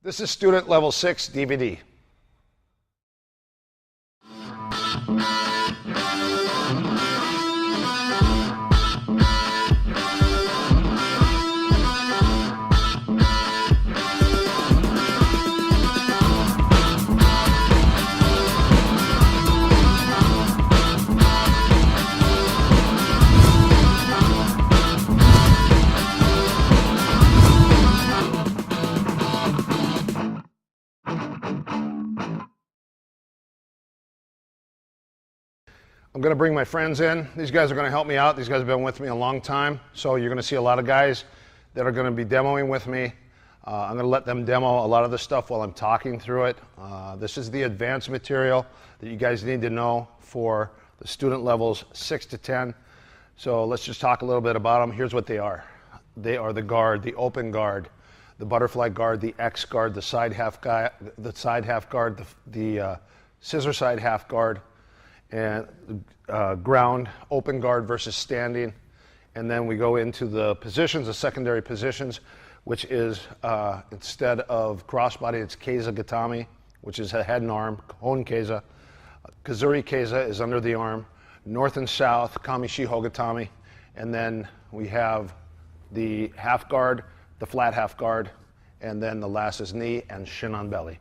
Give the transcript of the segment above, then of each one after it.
This is Student Level 6 DVD. I'm going to bring my friends in. These guys are going to help me out. These guys have been with me a long time, so you're going to see a lot of guys that are going to be demoing with me. I'm going to let them demo a lot of the stuff while I'm talking through it. This is the advanced material that you guys need to know for the student levels 6 to 10. So let's just talk a little bit about them. Here's what they are. They are the guard, the open guard, the butterfly guard, the X guard, the side half guard, the scissor side half guard, and ground, open guard versus standing. And then we go into the positions, the secondary positions, which is instead of crossbody, it's Keiza Gatame, which is a head and arm, Hon Keiza. Kazuri Keiza is under the arm, north and south, Kami Shiho Gatame. And then we have the half guard, the flat half guard, and then the last is knee and shin on belly.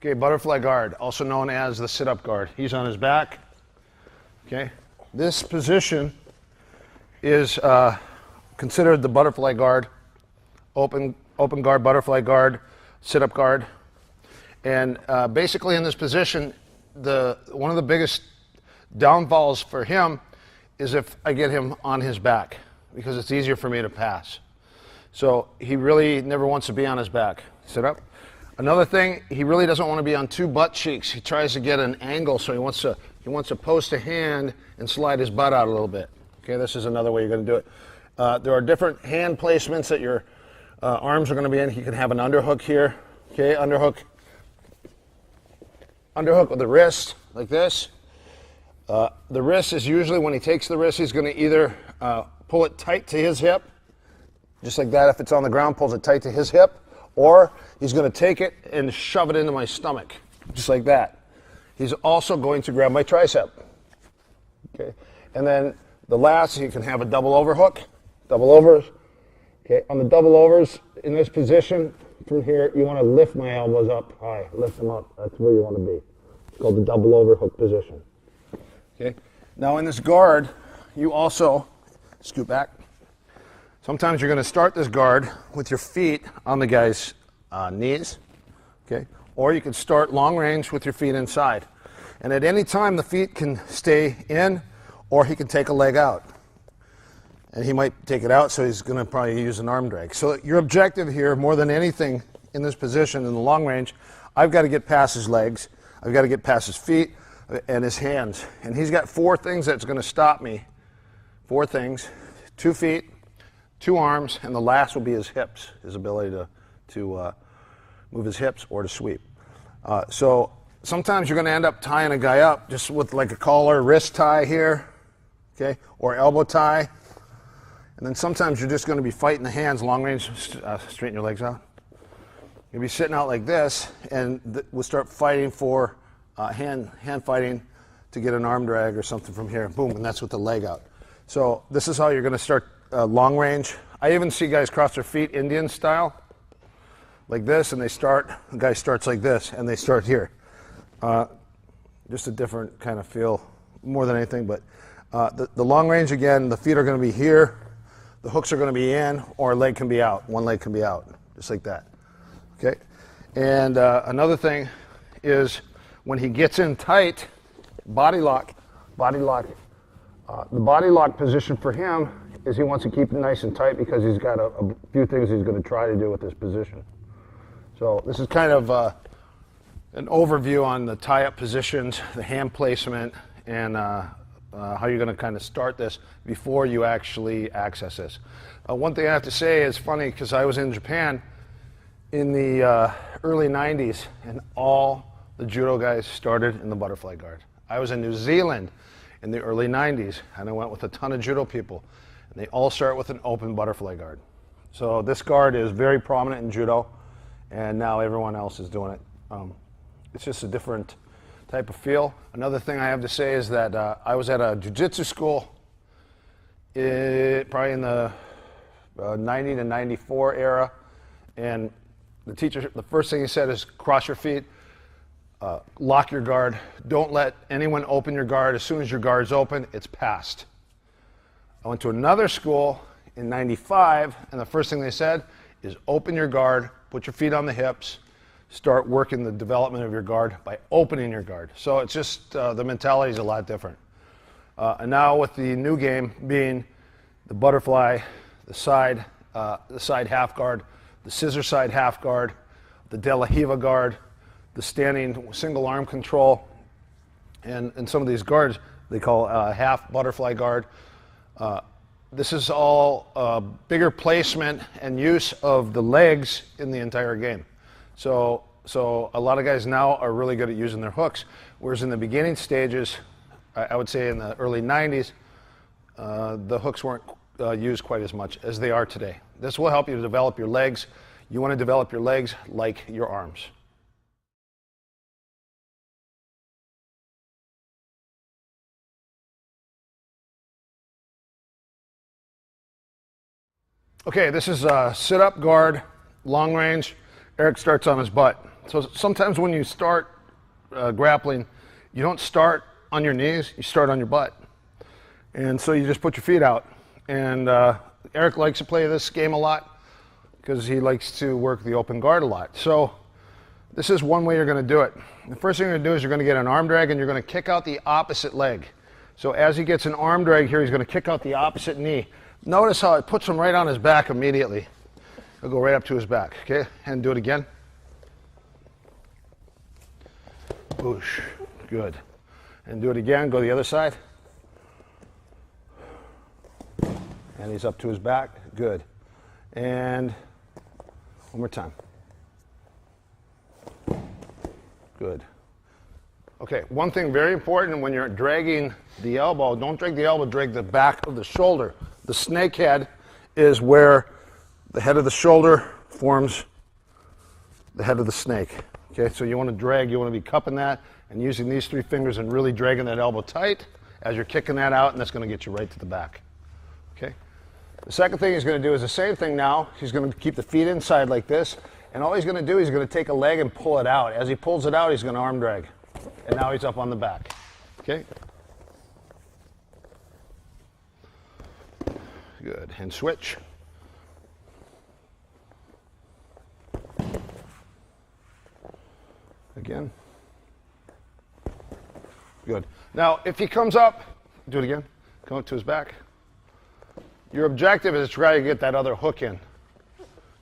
Okay, butterfly guard, also known as the sit-up guard. He's on his back. Okay, this position is considered the butterfly guard, open guard, butterfly guard, sit-up guard. And basically in this position, one of the biggest downfalls for him is if I get him on his back, because it's easier for me to pass. So he really never wants to be on his back. Sit up. Another thing, he really doesn't want to be on two butt cheeks. He tries to get an angle, so he wants to post a hand and slide his butt out a little bit. Okay, this is another way you're going to do it. There are different hand placements that your arms are going to be in. He can have an underhook here. Okay, underhook with the wrist like this. The wrist is usually, when he takes the wrist, he's going to either pull it tight to his hip, just like that. If it's on the ground, pulls it tight to his hip. Or he's going to take it and shove it into my stomach, just like that. He's also going to grab my tricep. Okay, and then the last, he can have a double overhook, double overs. Okay, on the double overs, in this position, from here, you want to lift my elbows up high, lift them up. That's where you want to be. It's called the double overhook position. Okay, now in this guard, you also scoot back. Sometimes you're going to start this guard with your feet on the guy's knees, okay? Or you can start long range with your feet inside. And at any time, the feet can stay in, or he can take a leg out. And he might take it out, so he's going to probably use an arm drag. So your objective here, more than anything in this position in the long range, I've got to get past his legs, I've got to get past his feet and his hands. And he's got 4 things that's going to stop me. 4 things: 2 feet, 2 arms, and the last will be his hips, his ability to move his hips or to sweep. So sometimes you're going to end up tying a guy up just with like a collar, wrist tie here, okay, or elbow tie. And then sometimes you're just going to be fighting the hands, long range, straighten your legs out. You'll be sitting out like this, and we'll start fighting for hand fighting to get an arm drag or something from here. Boom, and that's with the leg out. So this is how you're going to start long range. I even see guys cross their feet Indian style, like this, and the guy starts like this, and they start here. Just a different kind of feel more than anything, but the long range, again, the feet are going to be here, the hooks are going to be in, or a leg can be out. One leg can be out, just like that. Okay? And another thing is when he gets in tight, body lock. The body lock position for him is he wants to keep it nice and tight because he's got a few things he's going to try to do with this position. So this is kind of an overview on the tie-up positions, the hand placement, and how you're going to kind of start this before you actually access this. One thing I have to say is funny, because I was in Japan in the early 90s, and all the judo guys started in the butterfly guard. I was in New Zealand in the early 90s, and I went with a ton of judo people, and they all start with an open butterfly guard. So this guard is very prominent in judo, and now everyone else is doing it. It's just a different type of feel. Another thing I have to say is that I was at a jiu-jitsu school probably in the 90 to 94 era, and the teacher, the first thing he said is cross your feet, lock your guard, don't let anyone open your guard. As soon as your guard's open, it's passed. I went to another school in 95, and the first thing they said is open your guard, put your feet on the hips, start working the development of your guard by opening your guard. So it's just, the mentality is a lot different. And now with the new game being the butterfly, the side half guard, the scissor side half guard, the De La Hiva guard, the standing single arm control, and some of these guards they call half butterfly guard. This is all bigger placement and use of the legs in the entire game. So a lot of guys now are really good at using their hooks, whereas in the beginning stages, I would say in the early 90s, the hooks weren't used quite as much as they are today. This will help you to develop your legs. You want to develop your legs like your arms. Okay, this is a sit-up guard, long range. Eric starts on his butt. So sometimes when you start grappling, you don't start on your knees, you start on your butt. And so you just put your feet out. And Eric likes to play this game a lot because he likes to work the open guard a lot. So this is one way you're going to do it. The first thing you're going to do is you're going to get an arm drag and you're going to kick out the opposite leg. So as he gets an arm drag here, he's going to kick out the opposite knee. Notice how it puts him right on his back immediately. He'll go right up to his back, okay? And do it again. Boosh, good. And do it again, go the other side. And he's up to his back, good. And one more time. Good. Okay, one thing very important when you're dragging the elbow, don't drag the elbow, drag the back of the shoulder. The snake head is where the head of the shoulder forms the head of the snake. Okay, so you want to drag, you want to be cupping that and using these three fingers and really dragging that elbow tight as you're kicking that out, and that's going to get you right to the back. Okay. The second thing he's going to do is the same thing now. He's going to keep the feet inside like this, and all he's going to do is he's going to take a leg and pull it out. As he pulls it out, he's going to arm drag. And now he's up on the back. Okay? Good. And switch. Again. Good. Now, if he comes up, do it again. Come up to his back. Your objective is to try to get that other hook in.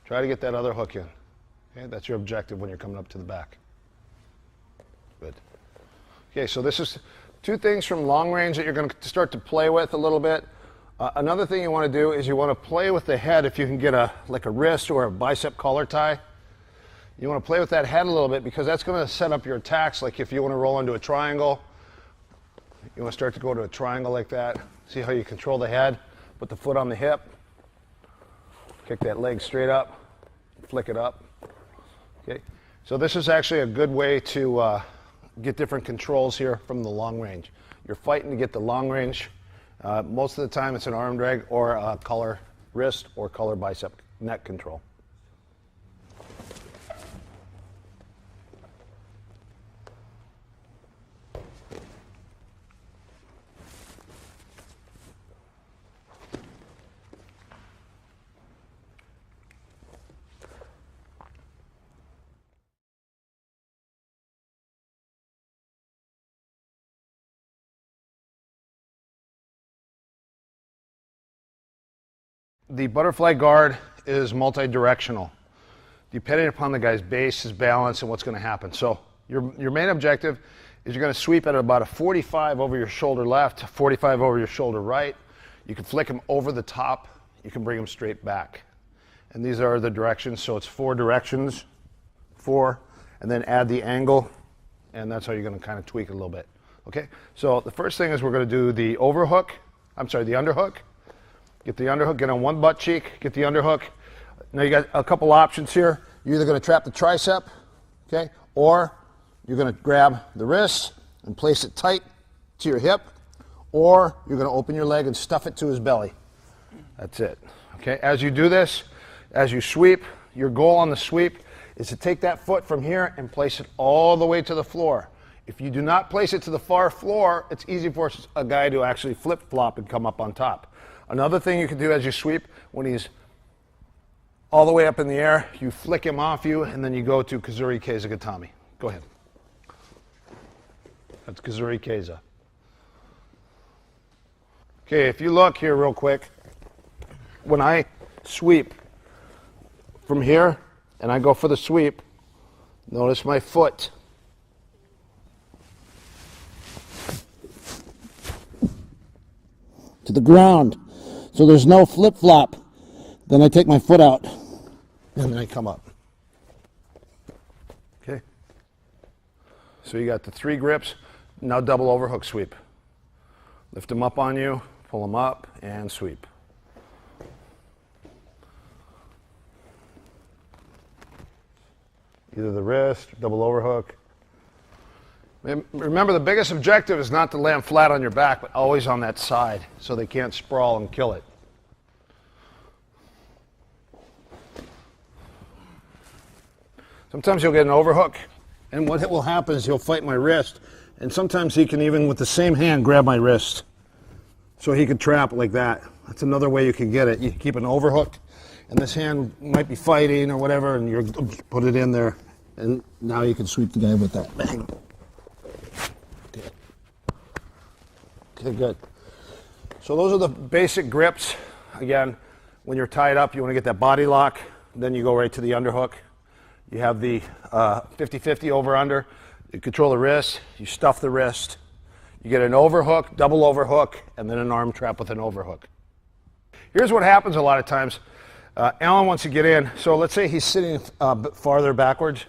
Try to get that other hook in. Okay? That's your objective when you're coming up to the back. Good. Okay, so this is two things from long range that you're going to start to play with a little bit. Another thing you want to do is you want to play with the head. If you can get like a wrist or a bicep collar tie, you want to play with that head a little bit because that's going to set up your attacks. Like if you want to roll into a triangle, you want to start to go to a triangle like that. See how you control the head. Put the foot on the hip. Kick that leg straight up. Flick it up. Okay. So this is actually a good way to get different controls here from the long range. You're fighting to get the long range. Most of the time it's an arm drag or a collar wrist or collar bicep neck control. The butterfly guard is multi-directional, depending upon the guy's base, his balance, and what's going to happen. So your main objective is you're going to sweep at about a 45 over your shoulder left, 45 over your shoulder right. You can flick him over the top. You can bring him straight back. And these are the directions. So it's 4 directions, 4, and then add the angle, and that's how you're going to kind of tweak it a little bit. Okay, so the first thing is we're going to do the overhook. I'm sorry, the underhook. Get the underhook, get on one butt cheek, get the underhook. Now you got a couple options here. You're either going to trap the tricep, okay, or you're going to grab the wrist and place it tight to your hip, or you're going to open your leg and stuff it to his belly. That's it. Okay, as you do this, as you sweep, your goal on the sweep is to take that foot from here and place it all the way to the floor. If you do not place it to the far floor, it's easy for a guy to actually flip-flop and come up on top. Another thing you can do as you sweep, when he's all the way up in the air, you flick him off you, and then you go to Kazuri Keiza Gatame. Go ahead. That's Kazuri Keiza. Okay, if you look here real quick, when I sweep from here and I go for the sweep, notice my foot. To the ground. So there's no flip-flop. Then I take my foot out and then I come up. Okay? So you got the 3 grips. Now double overhook sweep. Lift them up on you, pull them up, and sweep. Either the wrist, double overhook. Remember, the biggest objective is not to land flat on your back, but always on that side, so they can't sprawl and kill it. Sometimes you'll get an overhook, and what will happen is he'll fight my wrist, and sometimes he can even, with the same hand, grab my wrist. So he could trap like that. That's another way you can get it. You keep an overhook, and this hand might be fighting or whatever, and you put it in there, and now you can sweep the guy with that. Bang. Okay, good. So those are the basic grips. Again, when you're tied up, you want to get that body lock. Then you go right to the underhook. You have the 50-50 over-under. You control the wrist. You stuff the wrist. You get an overhook, double overhook, and then an arm trap with an overhook. Here's what happens a lot of times. Alan wants to get in. So let's say he's sitting a bit farther backwards.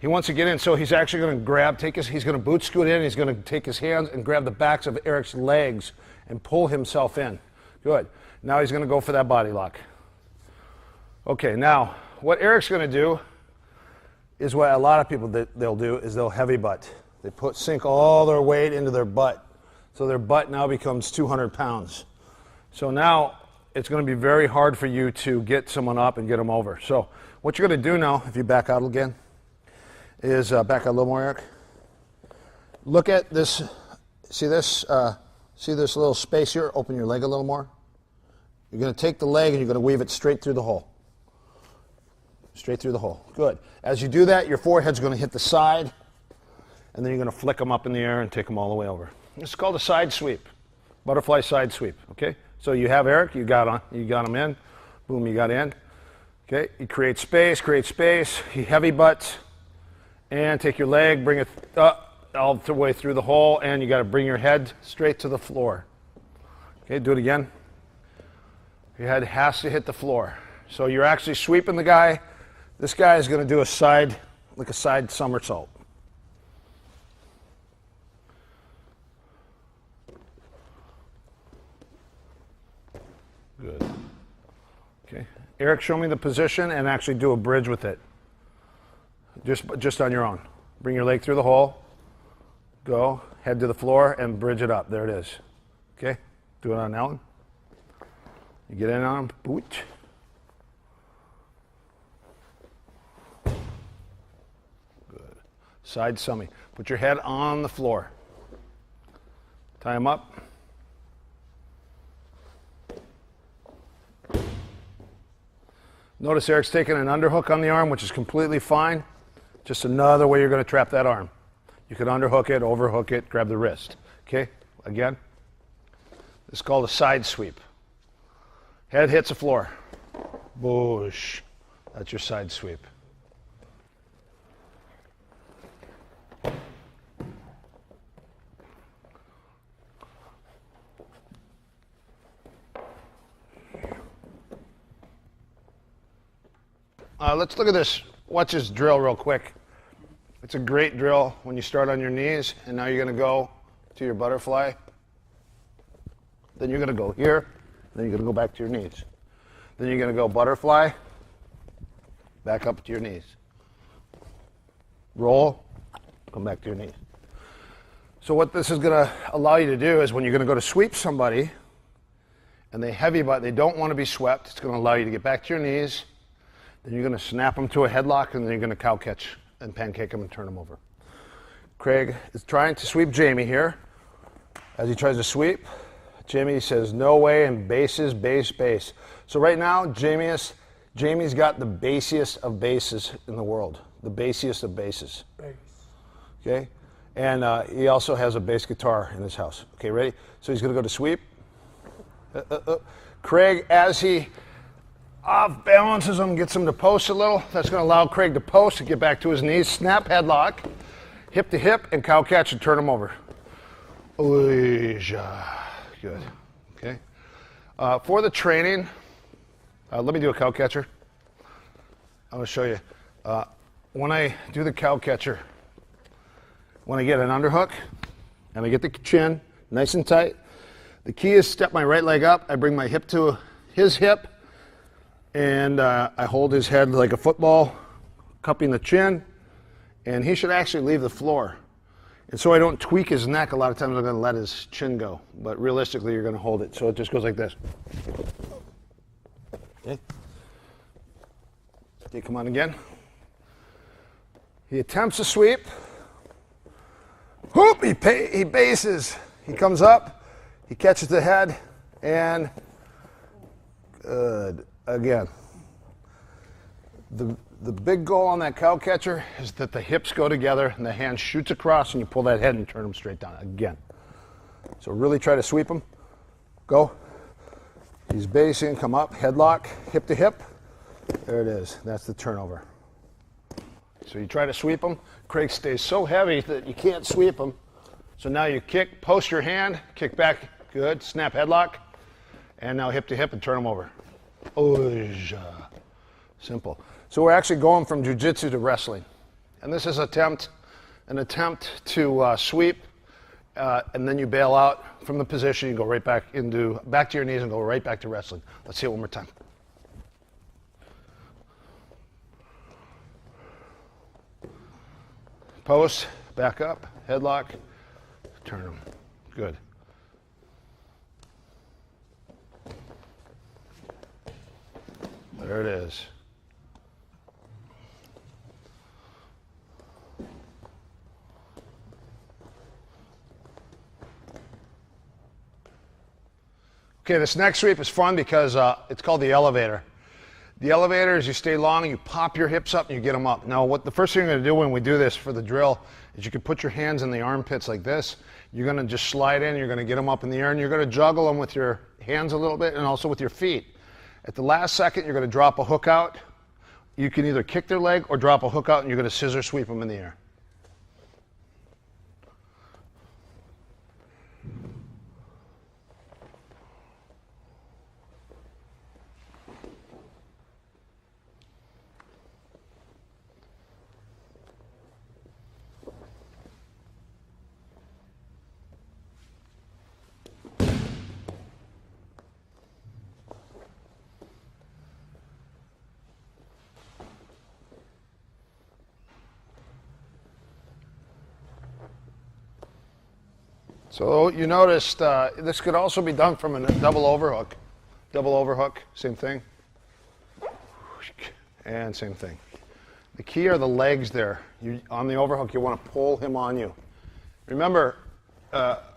He wants to get in, so he's actually going to he's going to boot scoot in, he's going to take his hands and grab the backs of Eric's legs and pull himself in. Good. Now he's going to go for that body lock. Okay, now, what Eric's going to do is what a lot of people they'll do is they'll heavy butt. They sink all their weight into their butt. So their butt now becomes 200 pounds. So now it's going to be very hard for you to get someone up and get them over. So what you're going to do now, if you back out again, is back out a little more, Eric. Look at this. See this? See this little space here? Open your leg a little more. You're going to take the leg and you're going to weave it straight through the hole. Straight through the hole. Good. As you do that, your forehead's going to hit the side, and then you're going to flick them up in the air and take them all the way over. It's called a side sweep. Butterfly side sweep. Okay? So you have Eric. You got him in. Boom, you got in. Okay? You create space. He heavy butts. And take your leg, bring it up all the way through the hole, and you got to bring your head straight to the floor. Okay, do it again. Your head has to hit the floor. So you're actually sweeping the guy. This guy is going to do a side somersault. Good. Okay. Eric, show me the position and actually do a bridge with it. Just on your own. Bring your leg through the hole. Go. Head to the floor and bridge it up. There it is. Okay? Do it on Alan. You get in on him. Boot. Good. Side summy. Put your head on the floor. Tie him up. Notice Eric's taking an underhook on the arm, which is completely fine. Just another way you're going to trap that arm. You could underhook it, overhook it, grab the wrist. Okay? Again. This is called a side sweep. Head hits the floor. Boosh. That's your side sweep. Let's look at this. Watch this drill real quick. It's a great drill when you start on your knees, and now you're going to go to your butterfly. Then you're going to go here. Then you're going to go back to your knees. Then you're going to go butterfly, back up to your knees. Roll, come back to your knees. So what this is going to allow you to do is when you're going to go to sweep somebody and they don't want to be swept, it's going to allow you to get back to your knees. Then you're going to snap them to a headlock, and then you're going to cow catch and pancake them and turn them over. Craig is trying to sweep Jamie here. As he tries to sweep, Jamie says, no way, and bases, base, base. So right now, Jamie's got the basiest of bases in the world. The basiest of bases. Base. Okay? And he also has a bass guitar in his house. Okay, ready? So he's going to go to sweep. Craig, as he off balances him, gets him to post a little. That's going to allow Craig to post and get back to his knees. Snap headlock, hip to hip, and cow catch and turn him over. Good. Okay. For the training, let me do a cow catcher. I'm going to show you. When I do the cow catcher, when I get an underhook and I get the chin nice and tight, the key is step my right leg up. I bring my hip to his hip, and I hold his head like a football, cupping the chin, and he should actually leave the floor. And so I don't tweak his neck. A lot of times I'm going to let his chin go, but realistically you're going to hold it. So it just goes like this. Okay. Okay, come on again. He attempts to sweep. Whoop! He bases. He comes up. He catches the head, and good. Again. The big goal on that cow catcher is that the hips go together and the hand shoots across and you pull that head and turn them straight down again. So really try to sweep him. Go. He's basing, come up, headlock, hip to hip. There it is. That's the turnover. So you try to sweep him. Craig stays so heavy that you can't sweep him. So now you kick, post your hand, kick back, good, snap headlock, and now hip to hip and turn him over. Simple. So we're actually going from jiu-jitsu to wrestling. And this is an attempt to sweep, and then you bail out from the position, you go right back to your knees and go right back to wrestling. Let's see it one more time. Post, back up, headlock, turn them. Good. There it is. Okay, this next sweep is fun because it's called the elevator. The elevator is you stay long, you pop your hips up, and you get them up. Now, the first thing you're going to do when we do this for the drill is you can put your hands in the armpits like this. You're going to just slide in, you're going to get them up in the air, and you're going to juggle them with your hands a little bit and also with your feet. At the last second, you're going to drop a hook out. You can either kick their leg or drop a hook out, and you're going to scissor sweep them in the air. So you noticed this could also be done from a double overhook. Double overhook, same thing. And same thing. The key are the legs there. On the overhook, you want to pull him on you. Remember,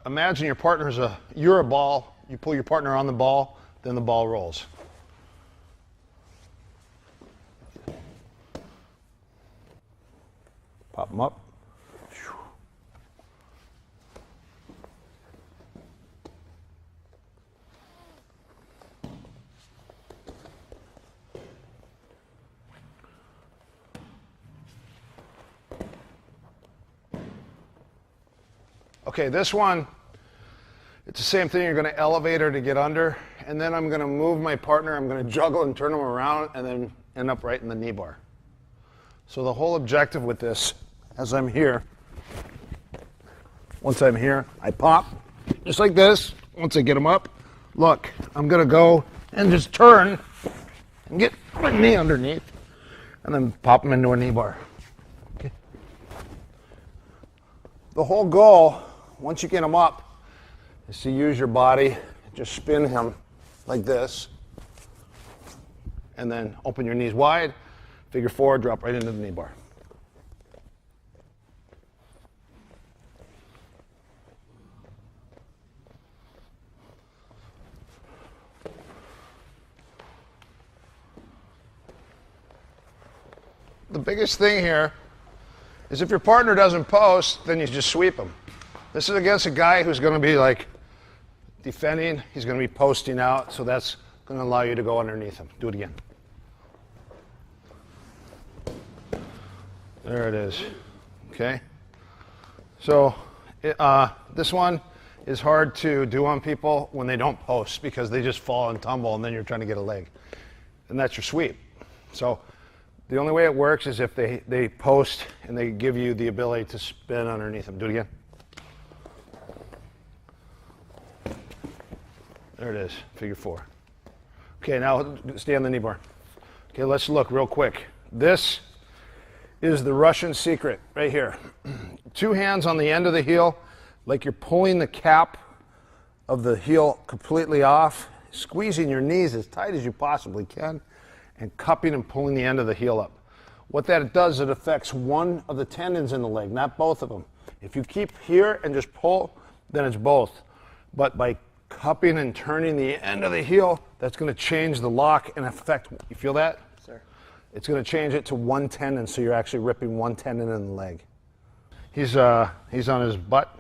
imagine your partner's you're a ball. You pull your partner on the ball, then the ball rolls. Pop them up. Okay, this one, it's the same thing. You're going to elevate her to get under, and then I'm going to move my partner. I'm going to juggle and turn them around, and then end up right in the knee bar. So the whole objective with this, as I'm here, Once I'm here, I pop, just like this. Once I get him up, look, I'm gonna go and just turn and get my knee underneath and then pop him into a knee bar. Okay. The whole goal, once you get him up, is to use your body, just spin him like this, and then open your knees wide, figure four, drop right into the knee bar. The biggest thing here is if your partner doesn't post, then you just sweep him. This is against a guy who's going to be like defending. He's going to be posting out, so that's going to allow you to go underneath him. Do it again. There it is. Okay. So this one is hard to do on people when they don't post because they just fall and tumble, and then you're trying to get a leg. And that's your sweep. So the only way it works is if they post and they give you the ability to spin underneath them. Do it again. There it is, figure four. Okay, now stay on the knee bar. Okay, let's look real quick. This is the Russian secret right here. Two hands on the end of the heel, like you're pulling the cap of the heel completely off, squeezing your knees as tight as you possibly can, and cupping and pulling the end of the heel up. What that does, it affects one of the tendons in the leg, not both of them. If you keep here and just pull, then it's both. But by cupping and turning the end of the heel, that's going to change the lock and affect, you feel that? Sir. It's going to change it to one tendon, so you're actually ripping one tendon in the leg. He's on his butt.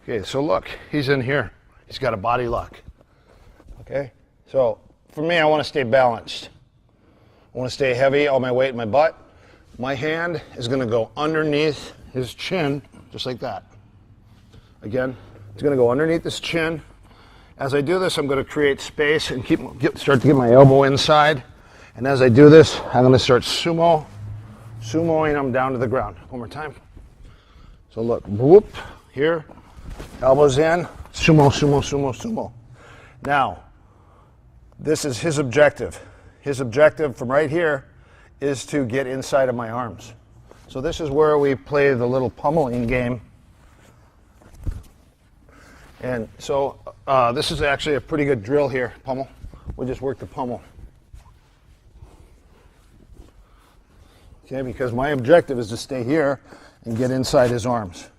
Okay, so look, he's in here. He's got a body lock. Okay, so for me, I want to stay balanced. I want to stay heavy, all my weight in my butt. My hand is going to go underneath his chin, just like that. Again, it's going to go underneath his chin. As I do this, I'm going to create space and start to get my elbow inside. And as I do this, I'm going to start sumoing him down to the ground. One more time. So look, whoop, here, elbows in, sumo, sumo, sumo, sumo. Now, this is his objective. His objective from right here is to get inside of my arms. So this is where we play the little pummeling game. And so this is actually a pretty good drill here, pummel. We just work the pummel. Okay, because my objective is to stay here and get inside his arms.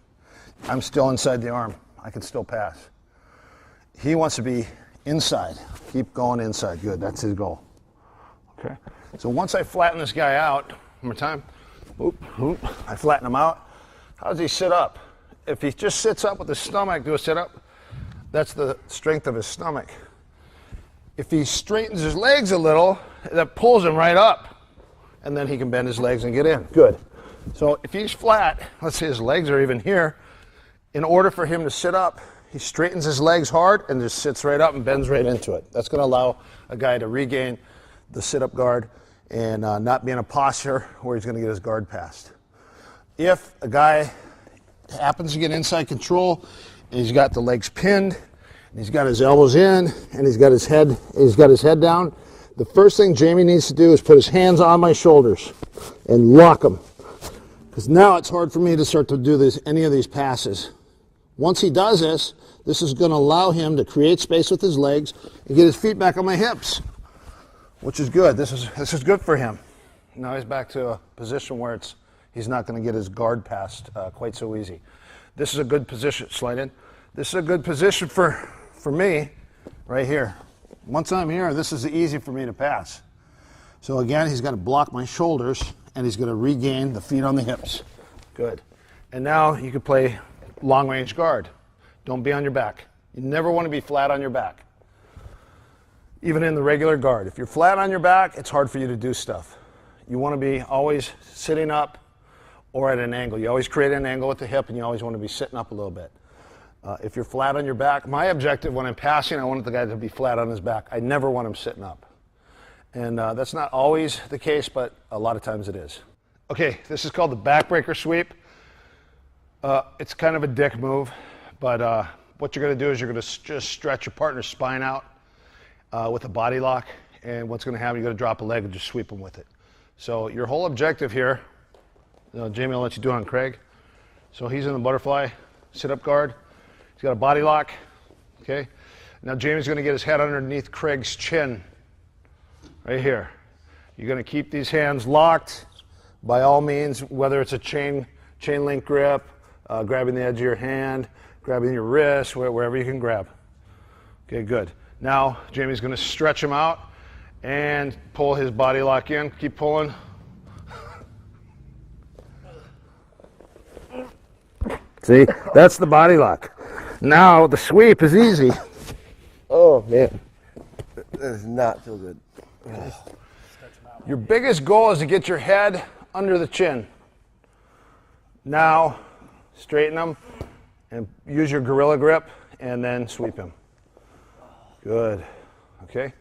I'm still inside the arm. I can still pass. He wants to be inside. Keep going inside. Good, that's his goal. Okay. So once I flatten this guy out, one more time, whoop, whoop, I flatten him out. How does he sit up? If he just sits up with his stomach, do a sit up, that's the strength of his stomach. If he straightens his legs a little, that pulls him right up, and then he can bend his legs and get in. Good. So if he's flat, let's say his legs are even here, in order for him to sit up, he straightens his legs hard and just sits right up and bends right into it. That's going to allow a guy to regain the sit-up guard and not be in a posture where he's going to get his guard passed. If a guy happens to get inside control and he's got the legs pinned and he's got his elbows in and he's got his head down, the first thing Jamie needs to do is put his hands on my shoulders and lock them, because now it's hard for me to start to do any of these passes. Once he does this, this is going to allow him to create space with his legs and get his feet back on my hips, which is good. This is good for him. Now he's back to a position where he's not going to get his guard passed quite so easy. This is a good position. Slide in. This is a good position for me right here. Once I'm here, this is easy for me to pass. So again, he's got to block my shoulders and he's going to regain the feet on the hips. Good. And now you can play long range guard. Don't be on your back. You never want to be flat on your back. Even in the regular guard. If you're flat on your back, it's hard for you to do stuff. You want to be always sitting up or at an angle. You always create an angle at the hip and you always want to be sitting up a little bit. If you're flat on your back, my objective when I'm passing, I want the guy to be flat on his back. I never want him sitting up. And that's not always the case, but a lot of times it is. Okay, this is called the backbreaker sweep. It's kind of a dick move, but what you're going to do is you're going to just stretch your partner's spine out with a body lock, and what's going to happen, you're going to drop a leg and just sweep them with it. So your whole objective here, Jamie, I'll let you do it on Craig. So he's in the butterfly sit-up guard. He's got a body lock, okay? Now Jamie's going to get his head underneath Craig's chin, right here. You're going to keep these hands locked by all means, whether it's a chain link grip, grabbing the edge of your hand, grabbing your wrist, wherever you can grab. Okay, good. Now Jamie's going to stretch him out and pull his body lock in. Keep pulling. See, that's the body lock. Now the sweep is easy. Oh man, that does not feel good. Your biggest goal is to get your head under the chin. Now straighten them and use your gorilla grip and then sweep him. Good. Okay.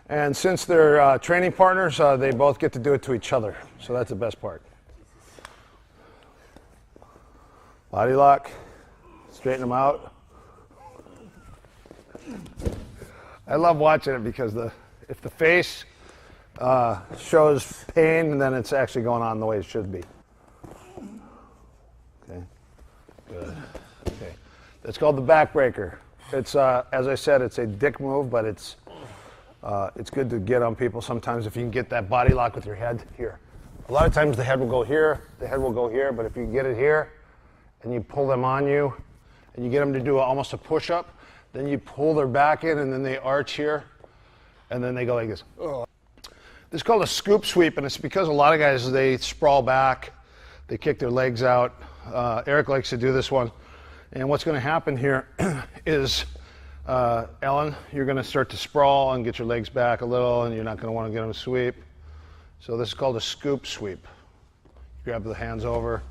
And since they're training partners, they both get to do it to each other. So that's the best part. Body lock, straighten them out. I love watching it because if the face shows pain, then it's actually going on the way it should be. Okay, good. Okay, that's called the backbreaker. It's as I said, it's a dick move, but it's good to get on people sometimes if you can get that body lock with your head here. A lot of times the head will go here, the head will go here, but if you get it here and you pull them on you and you get them to do almost a push-up, then you pull their back in and then they arch here and then they go like this. Ugh. This is called a scoop sweep, and it's because a lot of guys, they sprawl back, they kick their legs out. Eric likes to do this one. And what's going to happen here is, Ellen, you're going to start to sprawl and get your legs back a little, and you're not going to want to get them to sweep. So this is called a scoop sweep. Grab the hands over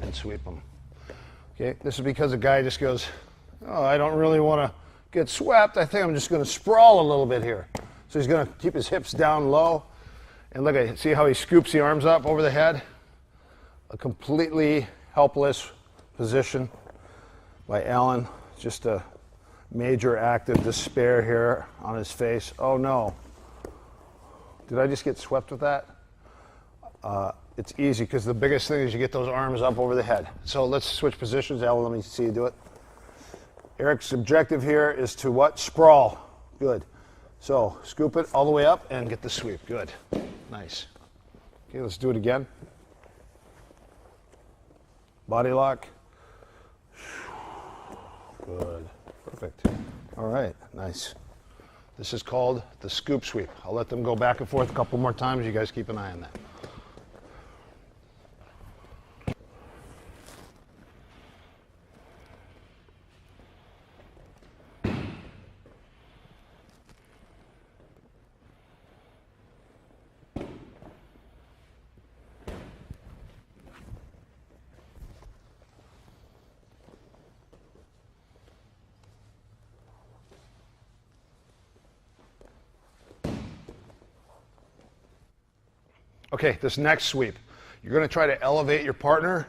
and sweep them. Okay, this is because a guy just goes, oh, I don't really want to get swept. I think I'm just going to sprawl a little bit here. So he's going to keep his hips down low. And look at, see how he scoops the arms up over the head? A completely helpless position by Alan. Just a major act of despair here on his face. Oh no. Did I just get swept with that? It's easy because the biggest thing is you get those arms up over the head. So let's switch positions. Alan, let me see you do it. Eric's objective here is to what? Sprawl. Good. So scoop it all the way up and get the sweep. Good. Nice. Okay, let's do it again. Body lock. Good. Perfect. All right. Nice. This is called the scoop sweep. I'll let them go back and forth a couple more times. You guys keep an eye on that. Okay, this next sweep, you're going to try to elevate your partner.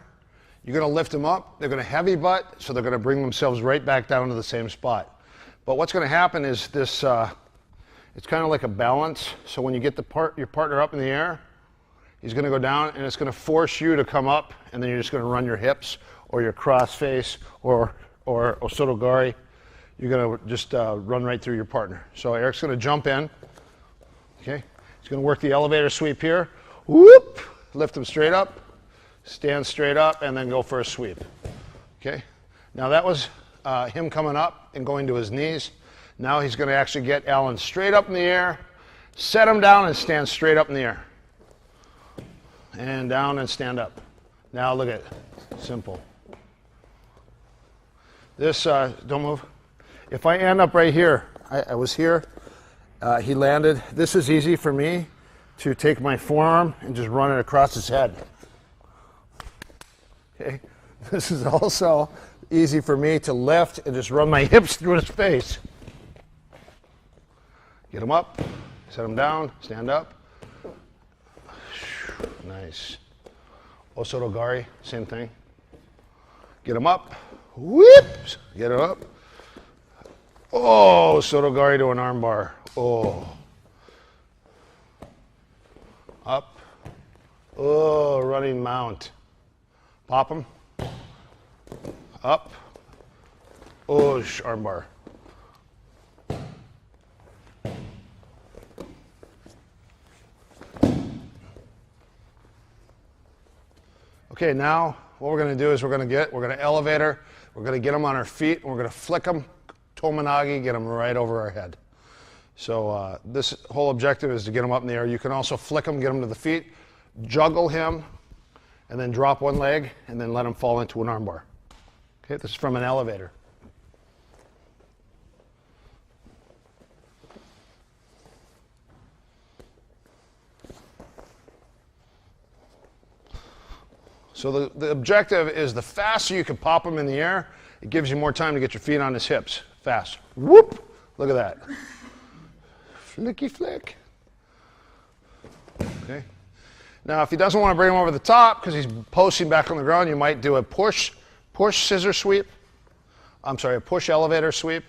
You're going to lift them up. They're going to heavy butt, so they're going to bring themselves right back down to the same spot. But what's going to happen is this, it's kind of like a balance. So when you get your partner up in the air, he's going to go down, and it's going to force you to come up, and then you're just going to run your hips or your cross face or osotogari. You're going to just run right through your partner. So Eric's going to jump in. Okay, he's going to work the elevator sweep here. Whoop! Lift him straight up, stand straight up, and then go for a sweep. Okay? Now that was him coming up and going to his knees. Now he's going to actually get Alan straight up in the air, set him down, and stand straight up in the air. And down and stand up. Now look at it. Simple. This, don't move. If I end up right here, I was here, he landed. This is easy for me to take my forearm and just run it across his head. Okay, this is also easy for me to lift and just run my hips through his face. Get him up, set him down, stand up. Nice. Osotogari, same thing. Get him up. Whoop. Get him up. Oh, Sotogari to an arm bar. Oh. Up. Oh, running mount. Pop him. Up. Oh, arm bar. Okay, now what we're going to do is we're going to elevator, we're going to get them on our feet, and we're going to flick them, tomanagi, get them right over our head. So this whole objective is to get him up in the air. You can also flick him, get him to the feet, juggle him, and then drop one leg, and then let him fall into an armbar. Okay, this is from an elevator. So the objective is the faster you can pop him in the air, it gives you more time to get your feet on his hips. Fast. Whoop! Look at that. Flicky flick. Okay. Now, if he doesn't want to bring him over the top because he's posting back on the ground, you might do a push scissor sweep. I'm sorry, a push elevator sweep,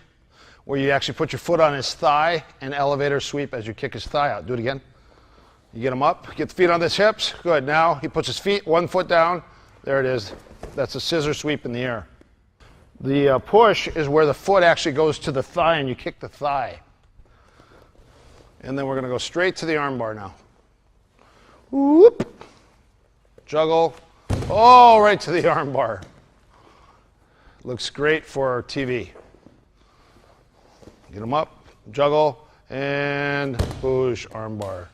where you actually put your foot on his thigh and elevator sweep as you kick his thigh out. Do it again. You get him up, get the feet on his hips. Good. Now he puts his feet, one foot down. There it is. That's a scissor sweep in the air. The push is where the foot actually goes to the thigh and you kick the thigh. And then we're going to go straight to the arm bar now. Whoop. Juggle. Oh, right to the arm bar. Looks great for TV. Get him up, juggle, and push arm bar.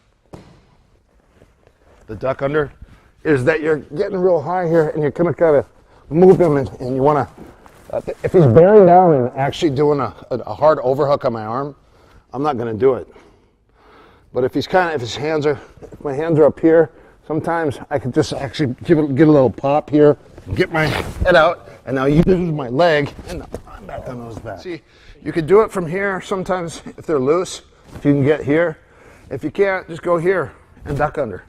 The duck under is that you're getting real high here and you're going to kind of move him and you want to, if he's bearing down and actually doing a hard overhook on my arm, I'm not going to do it. But if he's if my hands are up here, sometimes I could just actually get a little pop here, get my head out, and now use my leg, and I'm back on those back. See, you could do it from here sometimes if they're loose, if you can get here. If you can't, just go here and duck under.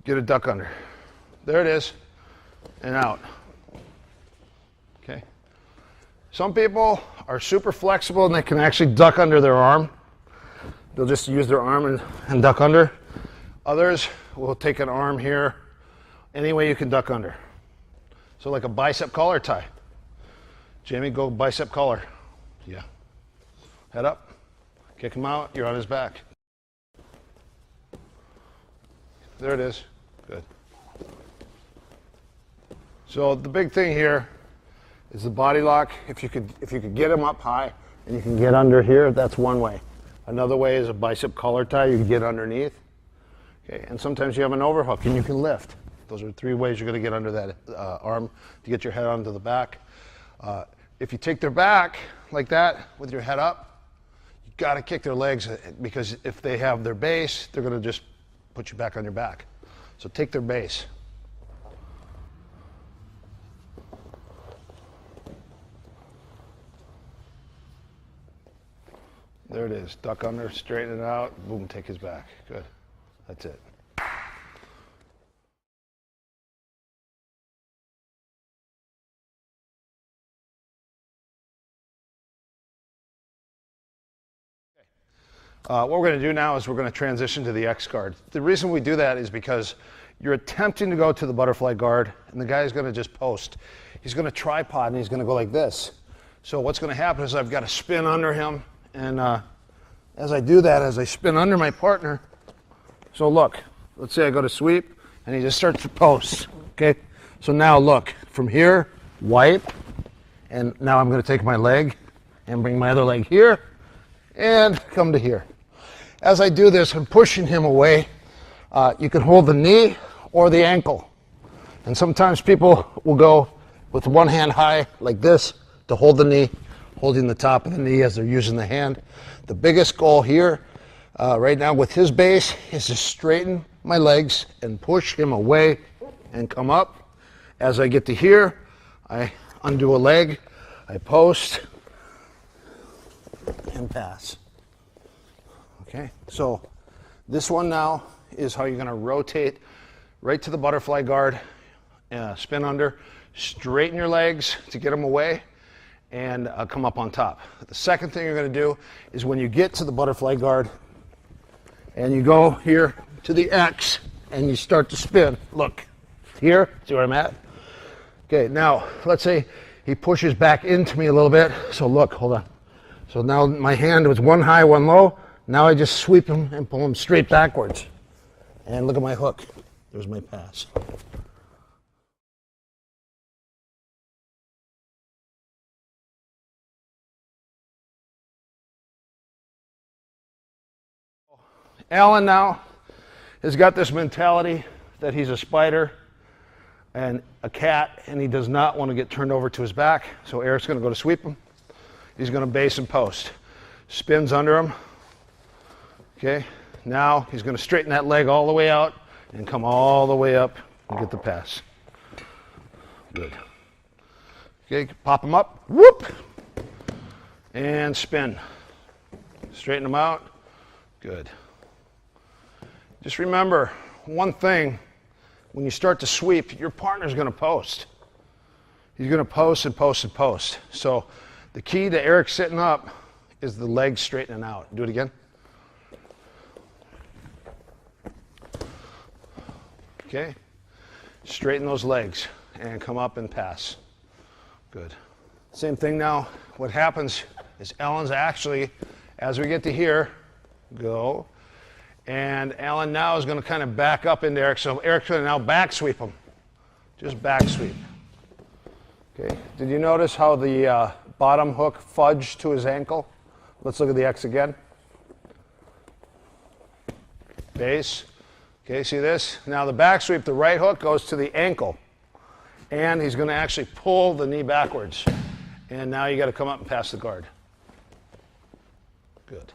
Get a duck under. There it is, and out. Okay. Some people are super flexible and they can actually duck under their arm. They'll just use their arm and duck under. Others will take an arm here. Any way you can duck under. So like a bicep collar tie. Jamie, go bicep collar. Yeah. Head up. Kick him out. You're on his back. There it is. Good. So the big thing here is the body lock. If you could get him up high and you can get under here, that's one way. Another way is a bicep collar tie. You can get underneath. Okay, and sometimes you have an overhook and you can lift. Those are three ways you're going to get under that arm to get your head onto the back. If you take their back like that with your head up, you got to kick their legs because if they have their base, they're going to just put you back on your back. So take their base. There it is. Duck under, straighten it out, boom, take his back. Good. That's it. What we're going to do now is we're going to transition to the X guard. The reason we do that is because you're attempting to go to the butterfly guard, and the guy is going to just post. He's going to tripod, and he's going to go like this. So what's going to happen is I've got to spin under him, and as I do that, as I spin under my partner, so look, let's say I go to sweep, and he just starts to post, okay? So now look, from here, wipe, and now I'm going to take my leg and bring my other leg here, and come to here. As I do this, I'm pushing him away. You can hold the knee or the ankle. And sometimes people will go with one hand high like this to hold the knee, holding the top of the knee as they're using the hand. The biggest goal here right now with his base is to straighten my legs and push him away and come up. As I get to here, I undo a leg, I post, and pass. Okay, so this one now is how you're going to rotate right to the butterfly guard, spin under, straighten your legs to get them away, and come up on top. The second thing you're going to do is when you get to the butterfly guard and you go here to the X and you start to spin. Look, here, see where I'm at? Okay, now let's say he pushes back into me a little bit. So look, hold on. So now my hand was one high, one low. Now I just sweep him and pull him straight backwards. And look at my hook. There's my pass. Alan now has got this mentality that he's a spider and a cat, and he does not want to get turned over to his back. So Eric's going to go to sweep him. He's going to base and post. Spins under him. Okay, now he's going to straighten that leg all the way out and come all the way up and get the pass. Good. Okay, pop him up. Whoop! And spin. Straighten him out. Good. Just remember one thing, when you start to sweep, your partner's going to post. He's going to post and post and post. So the key to Eric sitting up is the legs straightening out. Do it again. Okay. Straighten those legs and come up and pass. Good. Same thing now. What happens is Alan's actually, as we get to here, go. And Alan now is going to kind of back up into Eric. So Eric's going to now back sweep him. Just back sweep. Okay. Did you notice how the bottom hook fudged to his ankle? Let's look at the X again. Base. Okay, see this? Now the back sweep, the right hook goes to the ankle. And he's going to actually pull the knee backwards. And now you got to come up and pass the guard. Good.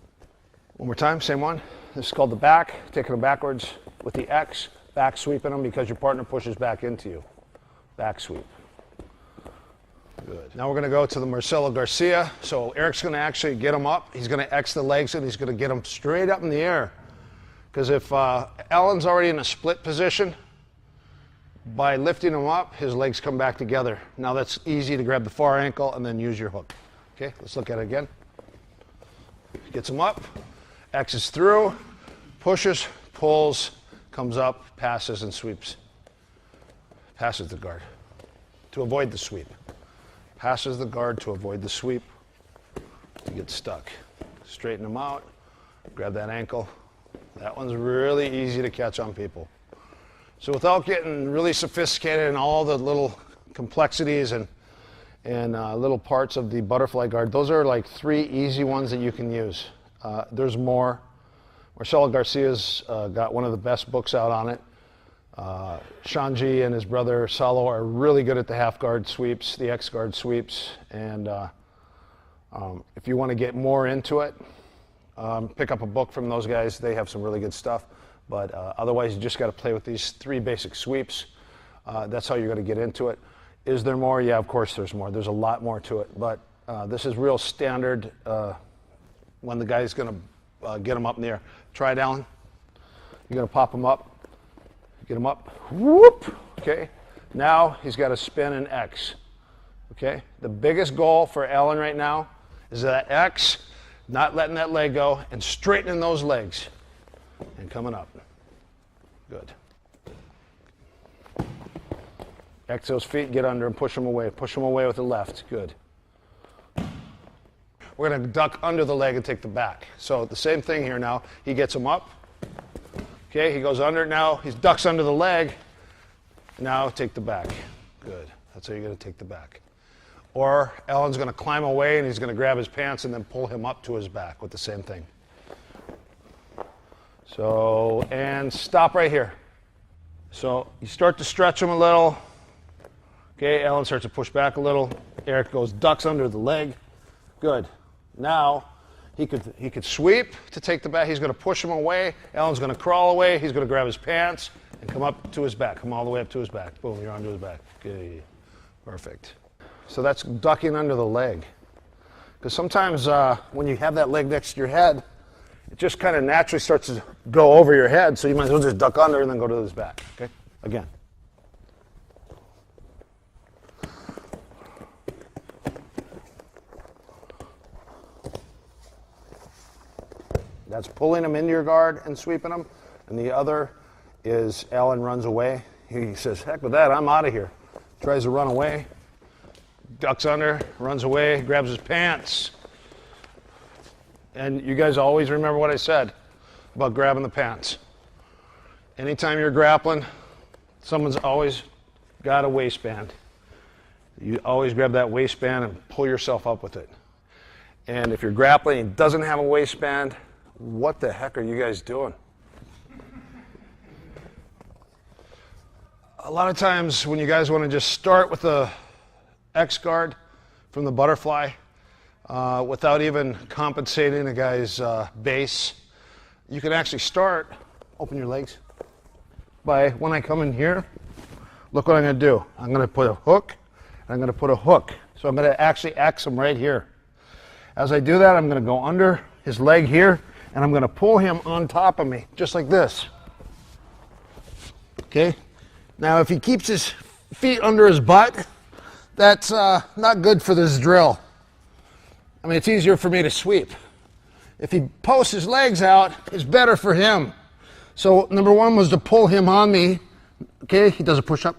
One more time, same one. This is called the back, taking them backwards with the X, back sweeping them because your partner pushes back into you. Back sweep. Good. Now we're going to go to the Marcelo Garcia. So Eric's going to actually get him up. He's going to X the legs and he's going to get him straight up in the air. Because if Alan's already in a split position, by lifting him up, his legs come back together. Now that's easy to grab the far ankle and then use your hook. Okay, let's look at it again. Gets him up. X's through, pushes, pulls, comes up, passes, and sweeps. Passes the guard to avoid the sweep. Passes the guard to avoid the sweep. To get stuck. Straighten them out, grab that ankle. That one's really easy to catch on people. So without getting really sophisticated in all the little complexities and little parts of the butterfly guard, those are like 3 easy ones that you can use. There's more. Marcelo Garcia's got one of the best books out on it. Shanji and his brother Salo are really good at the half guard sweeps, the X guard sweeps, and if you want to get more into it, pick up a book from those guys. They have some really good stuff, but otherwise you just got to play with these 3 basic sweeps. That's how you're going to get into it. Is there more? Yeah, of course there's more. There's a lot more to it, but this is real standard when the guy's going to get him up in the air. Try it, Alan. You're going to pop him up. Get him up. Whoop. Okay. Now he's got to spin an X. Okay. The biggest goal for Alan right now is that X, not letting that leg go, and straightening those legs and coming up. Good. X those feet, get under and push them away. Push them away with the left. Good. We're going to duck under the leg and take the back. So the same thing here now. He gets him up. Okay, he goes under now. He ducks under the leg. Now take the back. Good. That's how you're going to take the back. Or Alan's going to climb away and he's going to grab his pants and then pull him up to his back with the same thing. So, and stop right here. So you start to stretch him a little. Okay, Alan starts to push back a little. Eric goes, ducks under the leg. Good. Now, he could sweep to take the back. He's going to push him away. Alan's going to crawl away. He's going to grab his pants and come up to his back. Come all the way up to his back. Boom, you're onto his back. Good. Perfect. So that's ducking under the leg. Because sometimes when you have that leg next to your head, it just kind of naturally starts to go over your head. So you might as well just duck under and then go to his back. Okay? Again. That's pulling him into your guard and sweeping him. And the other is Alan runs away. He says, heck with that, I'm out of here. Tries to run away, ducks under, runs away, grabs his pants. And you guys always remember what I said about grabbing the pants. Anytime you're grappling, someone's always got a waistband. You always grab that waistband and pull yourself up with it. And if you're grappling and doesn't have a waistband, what the heck are you guys doing? A lot of times when you guys want to just start with the X guard from the butterfly without even compensating a guy's base, you can actually start, open your legs, by when I come in here, look what I'm going to do. I'm going to put a hook, and I'm going to put a hook. So I'm going to actually X him right here. As I do that, I'm going to go under his leg here, and I'm going to pull him on top of me, just like this. Okay? Now, if he keeps his feet under his butt, that's not good for this drill. I mean, it's easier for me to sweep. If he posts his legs out, it's better for him. So number one was to pull him on me. Okay, he does a push-up.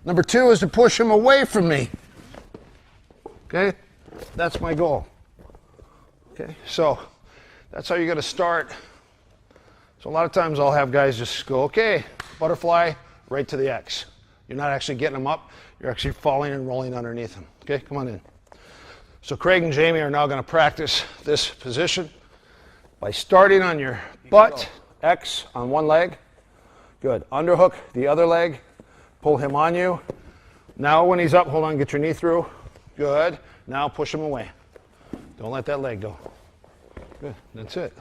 Number two is to push him away from me. Okay, that's my goal. Okay, so that's how you're going to start. So a lot of times I'll have guys just go, okay, butterfly, right to the X. You're not actually getting them up. You're actually falling and rolling underneath them. Okay, come on in. So Craig and Jamie are now going to practice this position by starting on your butt, X on one leg. Good. Underhook the other leg. Pull him on you. Now when he's up, hold on, get your knee through. Good. Now push him away. Don't let that leg go. Good. That's it.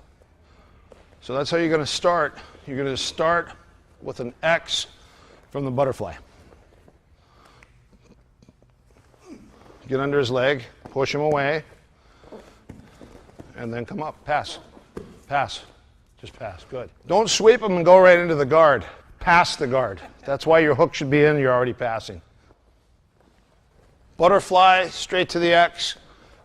So that's how you're going to start. You're going to start with an X from the butterfly. Get under his leg, push him away, and then come up. Pass. Pass. Just pass. Good. Don't sweep him and go right into the guard. Pass the guard. That's why your hook should be in. You're already passing. Butterfly, straight to the X.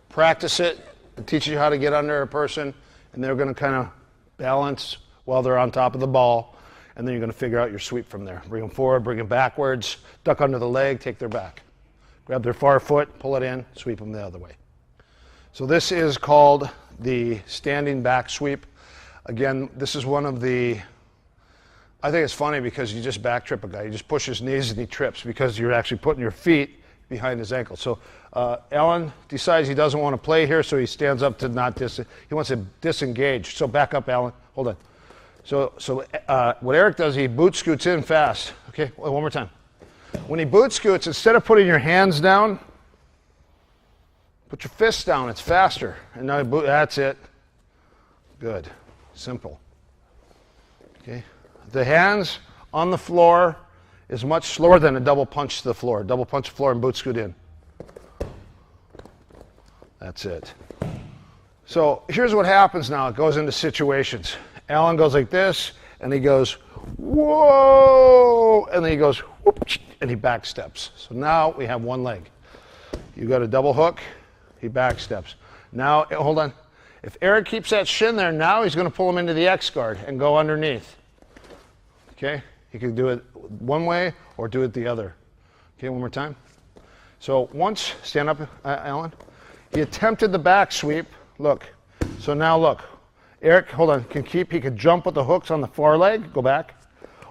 Practice it. It teaches you how to get under a person, and they're going to kind of balance while they're on top of the ball, and then you're going to figure out your sweep from there. Bring them forward, bring them backwards, duck under the leg, take their back. Grab their far foot, pull it in, sweep them the other way. So this is called the standing back sweep. Again, this is one of the, I think it's funny because you just back trip a guy. You just push his knees and he trips because you're actually putting your feet behind his ankle. So Alan decides he doesn't want to play here, so he stands up to not he wants to disengage. So back up, Alan. Hold on. So what Eric does, he boot scoots in fast. Okay, one more time. When he boot scoots, instead of putting your hands down, put your fists down. It's faster. And now that's it. Good. Simple. Okay. The hands on the floor is much slower than a double punch to the floor. Double punch to the floor and boot scoot in. That's it. So here's what happens now. It goes into situations. Alan goes like this, and he goes, whoa, and then he goes, whoop, and he back steps. So now we have one leg. You got a double hook, he back steps. Now, hold on. If Eric keeps that shin there, now he's going to pull him into the X guard and go underneath. Okay? He can do it one way or do it the other. Okay, one more time. So once, stand up, Alan. He attempted the back sweep. Look. So now look. Eric, hold on, he can jump with the hooks on the far leg, go back.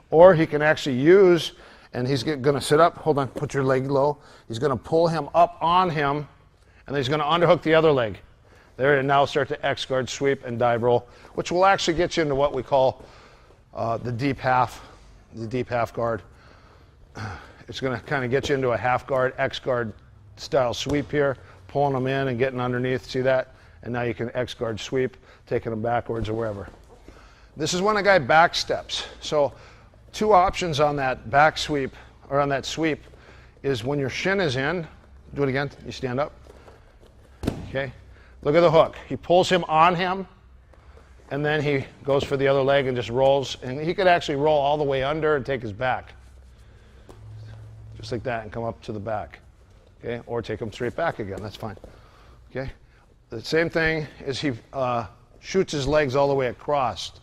Or he can actually use, and he's going to sit up. Hold on, put your leg low. He's going to pull him up on him, and then he's going to underhook the other leg. There, and now start to X guard sweep and dive roll, which will actually get you into what we call the deep half guard. It's going to kind of get you into a half guard, X guard style sweep here, pulling them in and getting underneath. See that? And now you can X guard sweep, taking them backwards or wherever. This is when a guy back steps. So two options on that back sweep, or on that sweep, is when your shin is in, do it again, you stand up. Okay? Look at the hook. He pulls him on him, and then he goes for the other leg and just rolls. And he could actually roll all the way under and take his back. Just like that, and come up to the back. Okay? Or take him straight back again. That's fine. Okay? The same thing is he shoots his legs all the way across.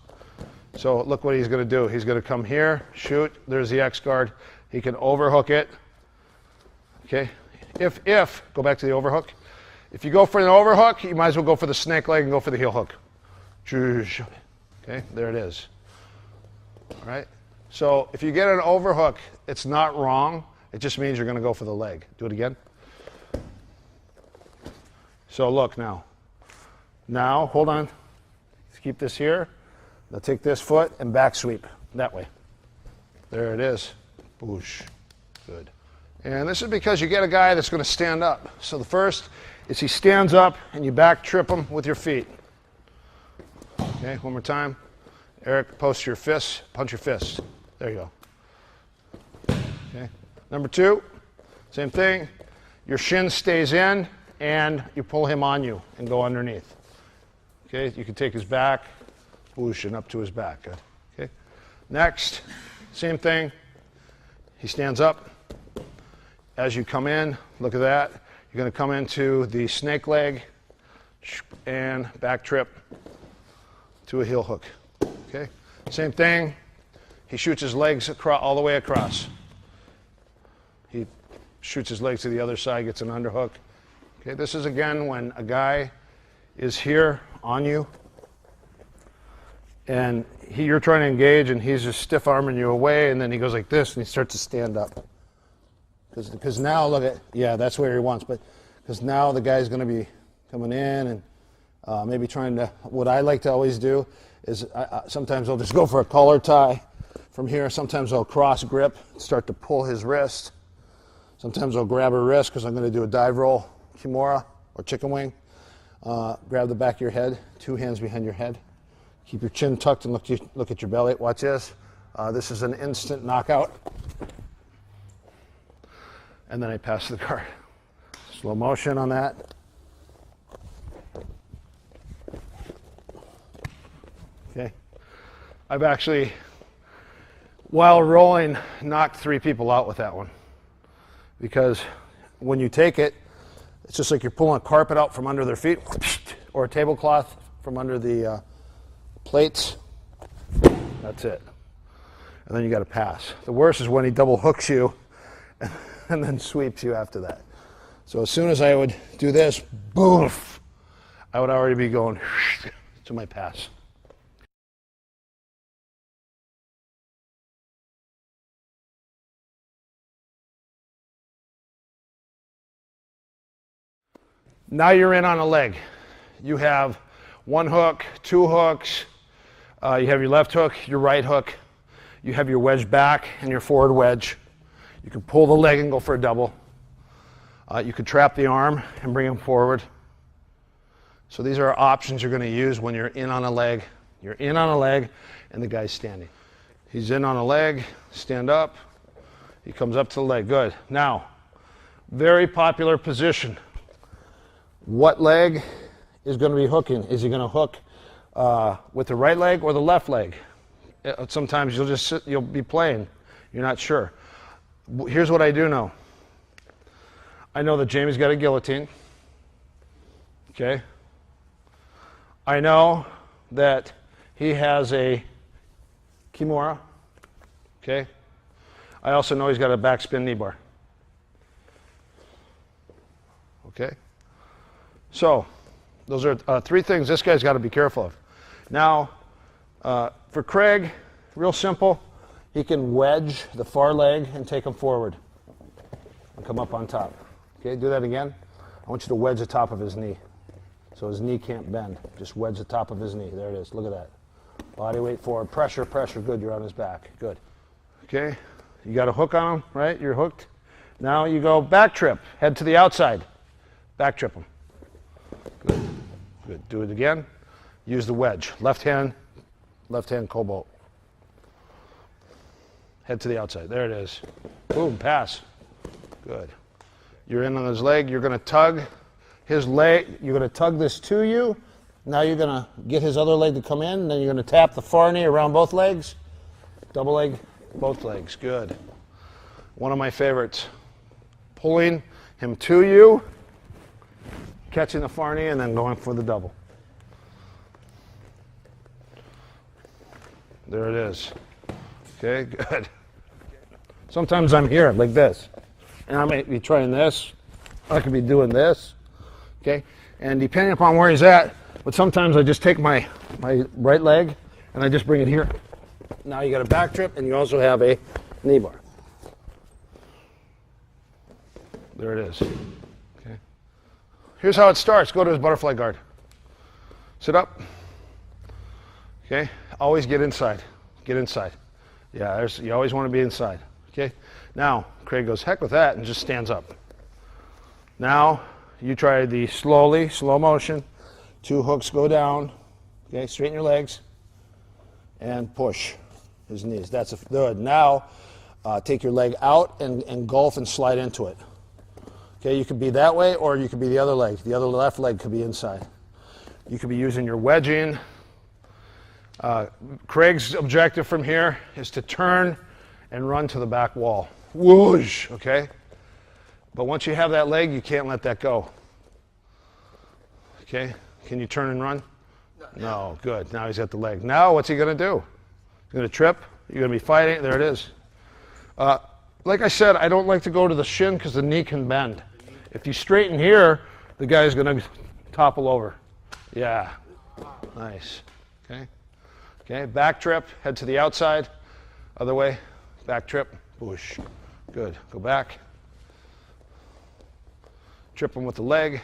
So look what he's going to do. He's going to come here, shoot. There's the X guard. He can overhook it. Okay. Go back to the overhook. If you go for an overhook, you might as well go for the snake leg and go for the heel hook. Okay, there it is. All right. So if you get an overhook, it's not wrong. It just means you're going to go for the leg. Do it again. So look now. Now, hold on. Let's keep this here. Now take this foot and back sweep that way. There it is. Boosh. Good. And this is because you get a guy that's going to stand up. So the first is he stands up and you back trip him with your feet. Okay, one more time. Eric, post your fists, punch your fists. There you go. Okay. Number 2, same thing. Your shin stays in and you pull him on you and go underneath. Okay, you can take his back, whoosh, and up to his back. Good. Okay. Next, same thing. He stands up. As you come in, look at that. You're going to come into the snake leg and back trip to a heel hook. Okay. Same thing. He shoots his legs all the way across. He shoots his legs to the other side, gets an underhook. Okay. This is again when a guy is here on you and you're trying to engage and he's just stiff arming you away, and then he goes like this and he starts to stand up. Because now, look at, yeah, that's where he wants, but because now the guy's going to be coming in and maybe trying to, what I like to always do is sometimes I'll just go for a collar tie from here. Sometimes I'll cross grip, start to pull his wrist. Sometimes I'll grab her wrist because I'm going to do a dive roll, kimura, or chicken wing. Grab the back of your head, 2 hands behind your head. Keep your chin tucked and look at your belly. Watch this. This is an instant knockout. And then I pass the guard. Slow motion on that. Okay. I've actually, while rolling, knocked 3 people out with that one. Because when you take it, it's just like you're pulling a carpet out from under their feet, or a tablecloth from under the plates. That's it. And then you got to pass. The worst is when he double hooks you and then sweeps you after that. So as soon as I would do this, boof, I would already be going to my pass. Now you're in on a leg. You have 1 hook, 2 hooks. You have your left hook, your right hook. You have your wedge back and your forward wedge. You can pull the leg and go for a double. You could trap the arm and bring him forward. So these are options you're going to use when you're in on a leg. You're in on a leg and the guy's standing. He's in on a leg, stand up. He comes up to the leg. Good. Now, very popular position. What leg is going to be hooking? Is he going to hook with the right leg or the left leg? Sometimes you'll just sit, you'll be playing. You're not sure. Here's what I do know. I know that Jamie's got a guillotine. Okay. I know that he has a kimura. Okay. I also know he's got a backspin knee bar. Okay. So those are 3 things this guy's got to be careful of. Now, for Craig, real simple. He can wedge the far leg and take him forward and come up on top. Okay, do that again. I want you to wedge the top of his knee so his knee can't bend. Just wedge the top of his knee. There it is. Look at that. Body weight forward. Pressure, pressure. Good. You're on his back. Good. Okay, you got a hook on him, right? You're hooked. Now you go back trip. Head to the outside. Back trip him. Good. Good. Do it again. Use the wedge. Left hand cobalt. Head to the outside. There it is. Boom, pass. Good. You're in on his leg. You're going to tug his leg. You're going to tug this to you. Now you're going to get his other leg to come in. And then you're going to tap the far knee around both legs. Double leg, both legs. Good. One of my favorites. Pulling him to you, catching the far knee, and then going for the double. There it is. Okay, good. Sometimes I'm here like this, and I might be trying this. I could be doing this. Okay, and depending upon where he's at, but sometimes I just take my right leg and I just bring it here. Now you got a back trip, and you also have a knee bar. There it is. Okay. Here's how it starts. Go to his butterfly guard. Sit up. Okay. Always get inside. Get inside. Yeah, you always want to be inside. Okay. Now, Craig goes, heck with that, and just stands up. Now, you try the slowly, slow motion. 2 hooks go down. Okay, straighten your legs. And push his knees. That's good. Now, take your leg out and engulf and slide into it. Okay, you could be that way, or you could be the other leg. The other left leg could be inside. You could be using your wedging. Craig's objective from here is to turn and run to the back wall. Whoosh, okay? But once you have that leg, you can't let that go. Okay, can you turn and run? No, good. Now he's got the leg. Now what's he going to do? He's going to trip. You're going to be fighting. There it is. Like I said, I don't like to go to the shin because the knee can bend. If you straighten here, the guy's going to topple over. Yeah. Nice. Okay. Okay. Back trip. Head to the outside. Other way. Back trip. Whoosh. Good. Go back. Trip him with the leg.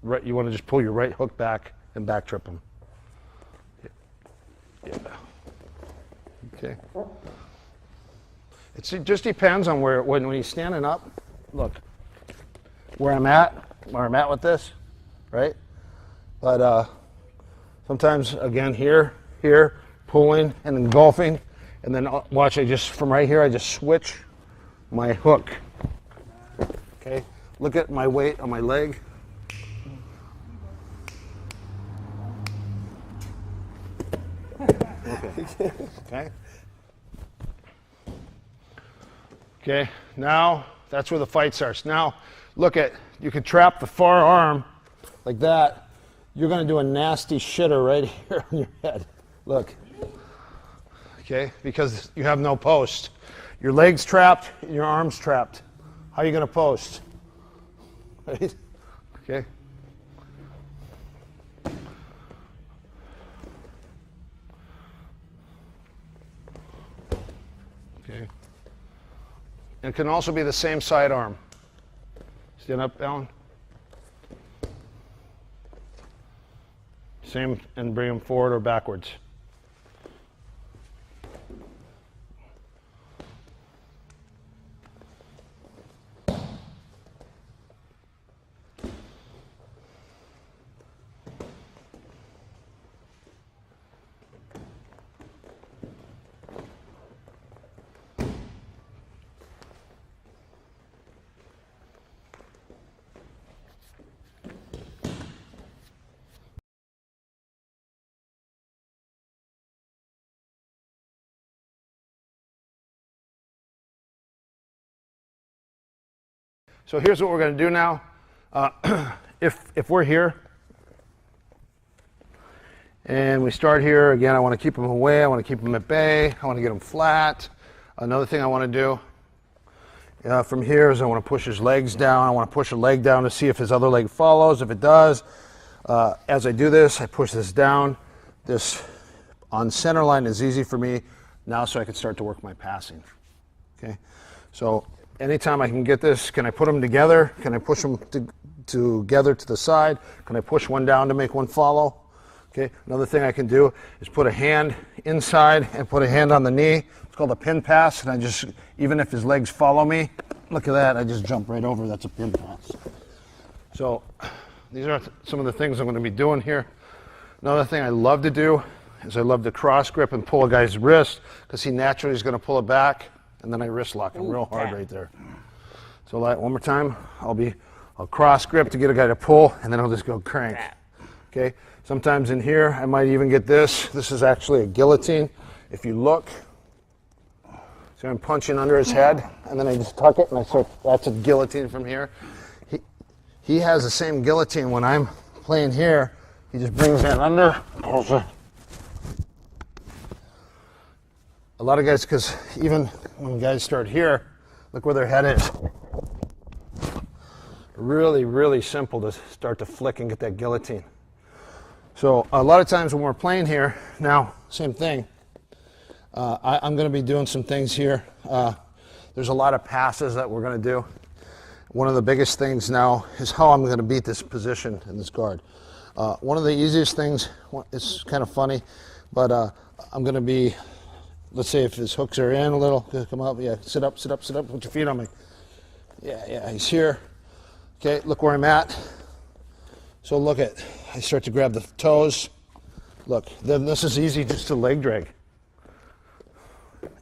Right, you want to just pull your right hook back and back trip him. Yeah. Okay. It just depends on when he's standing up. Look, where I'm at with this, right? But sometimes again here, pulling and engulfing, and then watch. From right here, I just switch my hook. Okay. Look at my weight on my leg. Okay. Okay, now that's where the fight starts. Now, look at, you could trap the far arm like that. You're going to do a nasty shitter right here on your head. Look. Okay, because you have no post. Your leg's trapped and your arm's trapped. How are you going to post? Right? Okay. Okay. It can also be the same side arm. Stand up, Alan. Same, and bring them forward or backwards. So here's what we're going to do now. If we're here and we start here, again, I want to keep them away. I want to keep them at bay. I want to get them flat. Another thing I want to do from here is I want to push his legs down. I want to push a leg down to see if his other leg follows. If it does, as I do this, I push this down. This on center line is easy for me now, so I can start to work my passing. Okay, so anytime I can get this, can I put them together? Can I push them together to the side? Can I push one down to make one follow? Okay, another thing I can do is put a hand inside and put a hand on the knee. It's called a pin pass, and I just, even if his legs follow me, look at that, I just jump right over. That's a pin pass. So these are some of the things I'm going to be doing here. Another thing I love to do is I love to cross grip and pull a guy's wrist because he naturally is going to pull it back. And then I wrist lock him real hard right there. So one more time, I'll cross grip to get a guy to pull, and then I'll just go crank. Okay. Sometimes in here, I might even get this. This is actually a guillotine. If you look, so I'm punching under his head, and then I just tuck it, and I start. That's a guillotine from here. He has the same guillotine when I'm playing here. He just brings that under, pulls it, A lot of guys, because even when guys start here, look where their head is. Really, really simple to start to flick and get that guillotine. So a lot of times when we're playing here, now, same thing. I'm going to be doing some things here. There's a lot of passes that we're going to do. One of the biggest things now is how I'm going to beat this position in this guard. One of the easiest things, it's kind of funny, but I'm going to be, let's say if his hooks are in a little, come up, yeah, sit up, put your feet on me. Yeah, he's here. Okay, look where I'm at. So look at, I start to grab the toes. Look, then this is easy just to leg drag.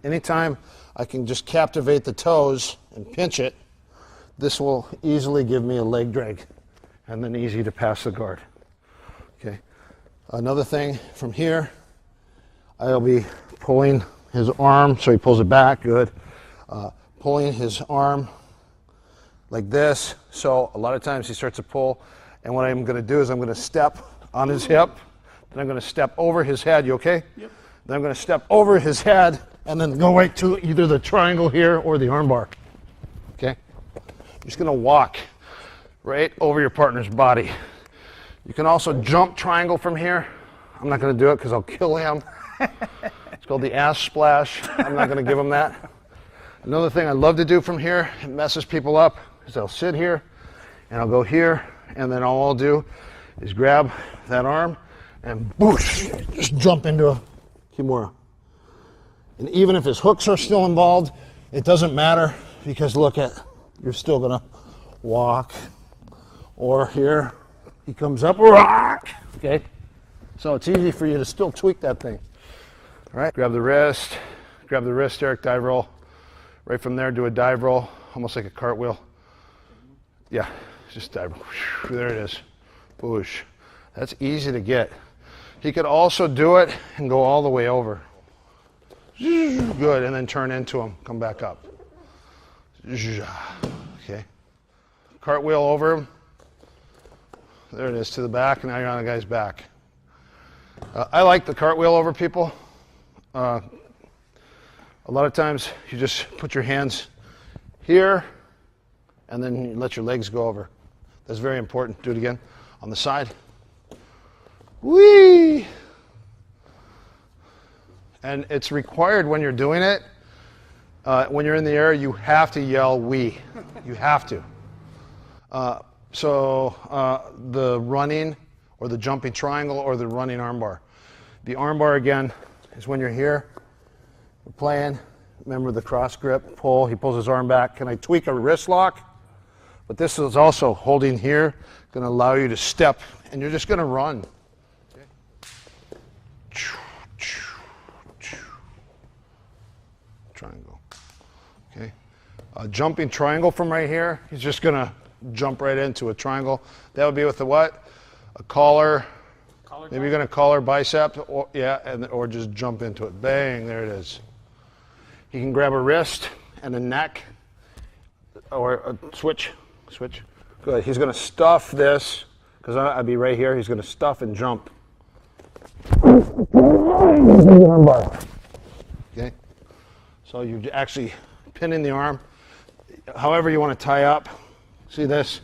Anytime I can just captivate the toes and pinch it, this will easily give me a leg drag and then easy to pass the guard. Okay. Another thing from here, I'll be pulling his arm, so he pulls it back, good. Pulling his arm like this, so a lot of times he starts to pull, and what I'm going to do is I'm going to step on his hip, then I'm going to step over his head, you okay? Yep. Then I'm going to step over his head, and then go right to either the triangle here or the arm bar, okay? You're just going to walk right over your partner's body. You can also jump triangle from here. I'm not going to do it because I'll kill him. It's called the ass splash. I'm not going to give him that. Another thing I love to do from here, it messes people up, is I'll sit here and I'll go here, and then all I'll do is grab that arm and boosh, just jump into a kimura. And even if his hooks are still involved, it doesn't matter, because look at, you're still going to walk, or here he comes up, rock, okay? So it's easy for you to still tweak that thing. All right, grab the wrist, Eric, dive roll. Right from there, do a dive roll, almost like a cartwheel. Yeah, just dive roll. There it is. Boosh. That's easy to get. He could also do it and go all the way over. Good, and then turn into him. Come back up. Okay. Cartwheel over him. There it is, to the back, and now you're on the guy's back. I like the cartwheel over people. A lot of times you just put your hands here and then you let your legs go over. That's very important. Do it again on the side. Whee! And it's required when you're doing it. When you're in the air, you have to yell "wee." You have to. The running or the jumping triangle or the running armbar. The armbar again is when you're here. We're playing. Remember the cross grip, pull. He pulls his arm back. Can I tweak a wrist lock? But this is also holding here, going to allow you to step, and you're just going to run. Okay. Triangle. Okay. Jumping triangle from right here. He's just going to jump right into a triangle. That would be with the what? A collar. Maybe you're going to collar bicep, or or just jump into it. Bang! There it is. He can grab a wrist and a neck, or a switch. Good. He's going to stuff this, because I'd be right here. He's going to stuff and jump. Okay. So you're actually pinning the arm. However you want to tie up. See this?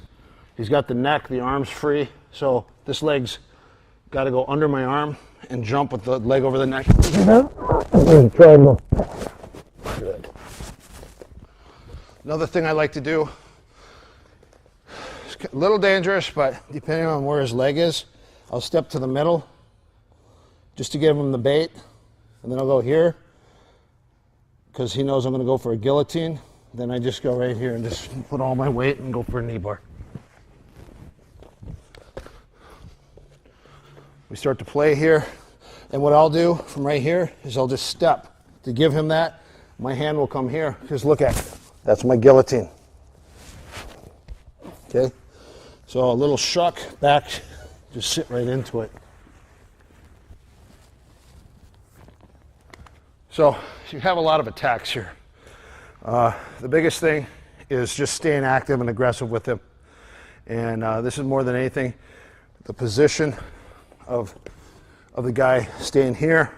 He's got the neck, the arm's free. So this leg's got to go under my arm and jump with the leg over the neck. Triangle. Good. Another thing I like to do, it's a little dangerous, but depending on where his leg is, I'll step to the middle just to give him the bait, and then I'll go here because he knows I'm going to go for a guillotine. Then I just go right here and just put all my weight and go for a knee bar. We start to play here, and what I'll do from right here is I'll just step to give him that. My hand will come here, because look at it. That's my guillotine. Okay? So a little shuck back, just sit right into it. So you have a lot of attacks here. The biggest thing is just staying active and aggressive with him. And this is more than anything, the position of the guy staying here.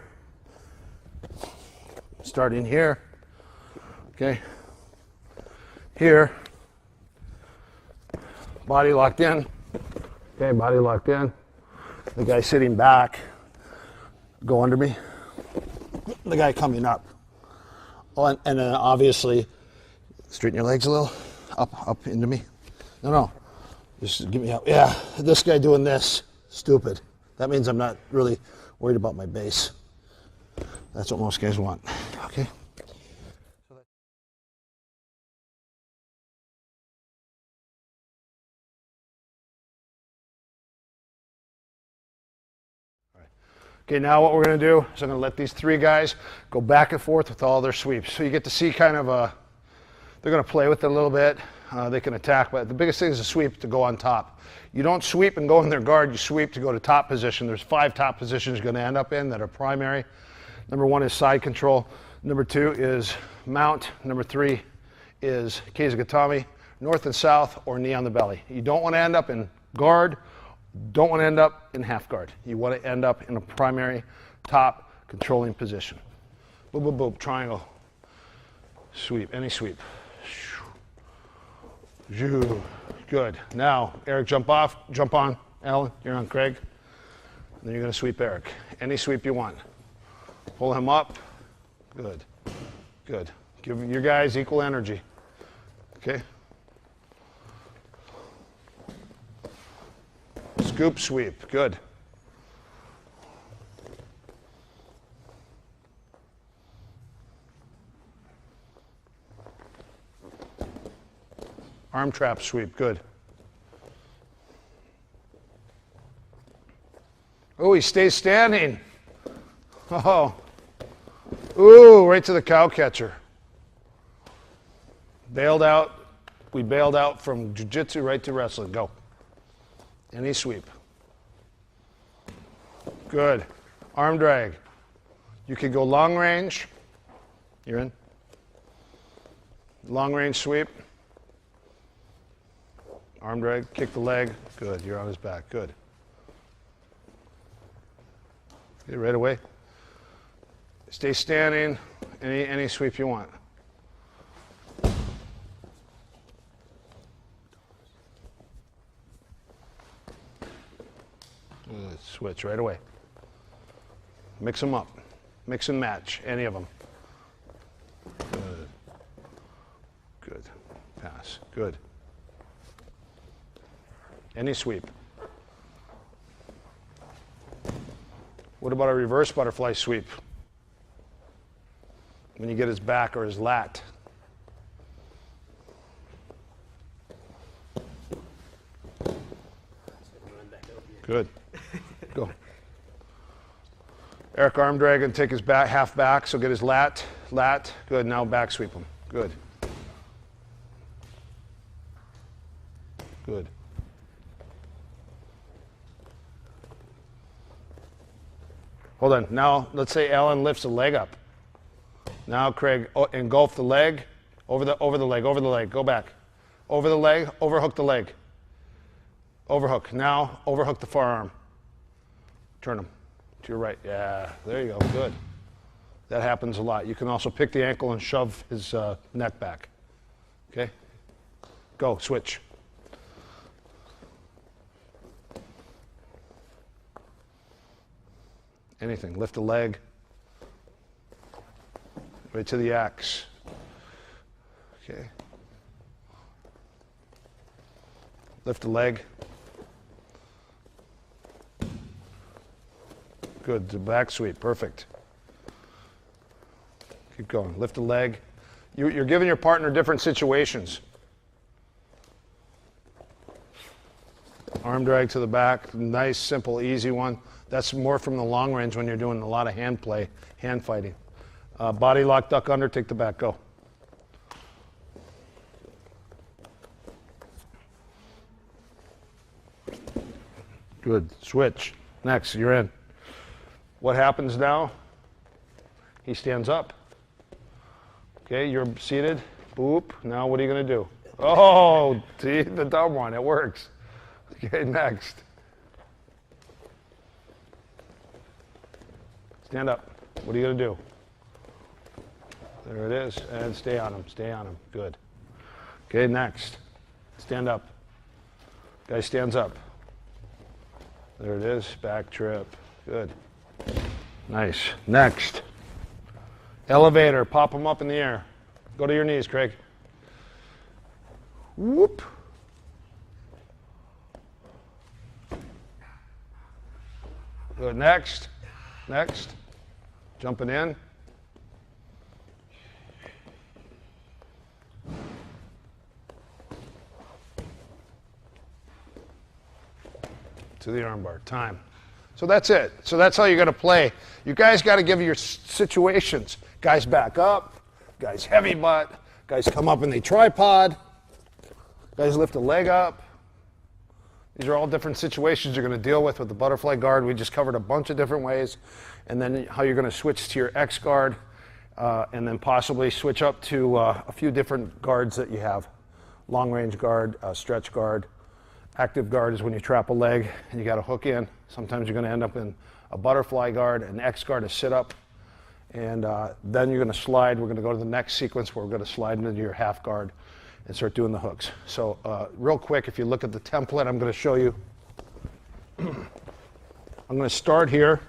starting here. Okay. Here. Body locked in. Okay, body locked in. The guy sitting back. Go under me. The guy coming up. Oh, and then obviously, straighten your legs a little. Up into me. No. Just give me out. Yeah, this guy doing this. Stupid. That means I'm not really worried about my base. That's what most guys want. Okay. Okay, now what we're going to do is I'm going to let these three guys go back and forth with all their sweeps. So you get to see kind of they're going to play with it a little bit. They can attack, but the biggest thing is a sweep to go on top. You don't sweep and go in their guard, you sweep to go to top position. There's 5 top positions you're going to end up in that are primary. Number 1 is side control. Number 2 is mount. Number 3 is Keizagatame, north and south, or knee on the belly. You don't want to end up in guard, don't want to end up in half guard. You want to end up in a primary top controlling position. Boop, boop, boop, triangle. Sweep, any sweep. Good. Now, Eric, jump off, jump on. Alan, you're on Craig. And then you're going to sweep Eric. Any sweep you want. Pull him up. Good. Good. Give your guys equal energy. Okay? Scoop, sweep. Good. Arm trap sweep, good. Oh, he stays standing. Oh. Ooh, right to the cow catcher. Bailed out. We bailed out from jiu-jitsu right to wrestling. Go. Any sweep. Good. Arm drag. You can go long range. You're in. Long range sweep. Arm drag, kick the leg. Good, you're on his back. Good. Okay, right away. Stay standing. Any sweep you want. Good. Switch right away. Mix them up. Mix and match. Any of them. Good. Good. Pass. Good. Any sweep. What about a reverse butterfly sweep? When you get his back or his lat. Good. Go. Eric arm drag and take his back, half back, so get his lat. Good, now back sweep him. Good. Good. Hold on. Now, let's say Alan lifts a leg up. Now, Craig, engulf the leg, over the leg. Go back. Over the leg, overhook the leg. Overhook. Now, overhook the forearm. Turn him to your right. Yeah, there you go. Good. That happens a lot. You can also pick the ankle and shove his neck back. Okay? Go. Switch. Anything. Lift the leg. Right to the axe. Okay. Lift the leg. Good. The back sweep. Perfect. Keep going. Lift the leg. You're giving your partner different situations. Arm drag to the back. Nice, simple, easy one. That's more from the long range when you're doing a lot of hand play, hand fighting. Body lock, duck under, take the back, go. Good, switch. Next, you're in. What happens now? He stands up. Okay, you're seated, boop. Now what are you gonna do? Oh, see, the dumb one, it works. Okay, next. Stand up. What are you going to do? There it is. And stay on him. Stay on him. Good. Okay, next. Stand up. Guy stands up. There it is. Back trip. Good. Nice. Next. Elevator. Pop them up in the air. Go to your knees, Craig. Whoop. Good. Next. Next. Jumping in. To the armbar. Time. So that's it. So that's how you're going to play. You guys got to give your situations. Guys back up. Guys heavy butt. Guys come up in the tripod. Guys lift a leg up. These are all different situations you're going to deal with the butterfly guard. We just covered a bunch of different ways. And then how you're going to switch to your X guard. And then possibly switch up to a few different guards that you have. Long range guard, stretch guard. Active guard is when you trap a leg and you got to hook in. Sometimes you're going to end up in a butterfly guard, an X guard, a sit-up, and then you're going to slide. We're going to go to the next sequence where we're going to slide into your half guard and start doing the hooks. So real quick, if you look at the template, I'm going to show you. I'm going to start here.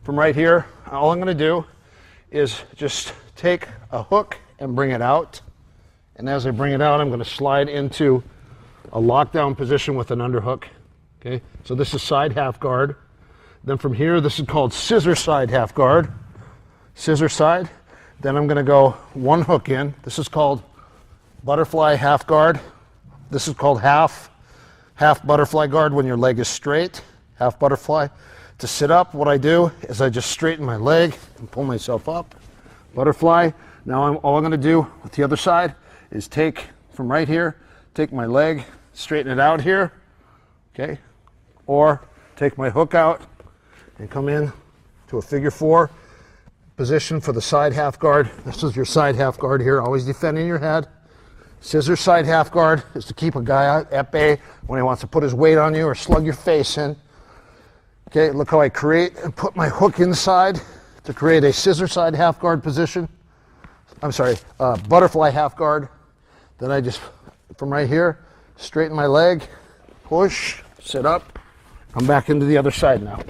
From right here, all I'm going to do is just take a hook and bring it out. And as I bring it out, I'm going to slide into a lockdown position with an underhook. Okay, so this is side half guard. Then from here, this is called scissor side half guard. Scissor side. Then I'm going to go one hook in. This is called butterfly half guard. This is called half butterfly guard when your leg is straight. Half butterfly. To sit up, what I do is I just straighten my leg and pull myself up. Butterfly. Now all I'm going to do with the other side is take from right here, take my leg, straighten it out here, okay? Or take my hook out and come in to a figure four position for the side half guard. This is your side half guard here, always defending your head. Scissor side half guard is to keep a guy at bay when he wants to put his weight on you or slug your face in. Okay, look how I create and put my hook inside to create a scissor side half guard position. I'm sorry, butterfly half guard. Then I just, from right here, straighten my leg, push, sit up, come back into the other side now.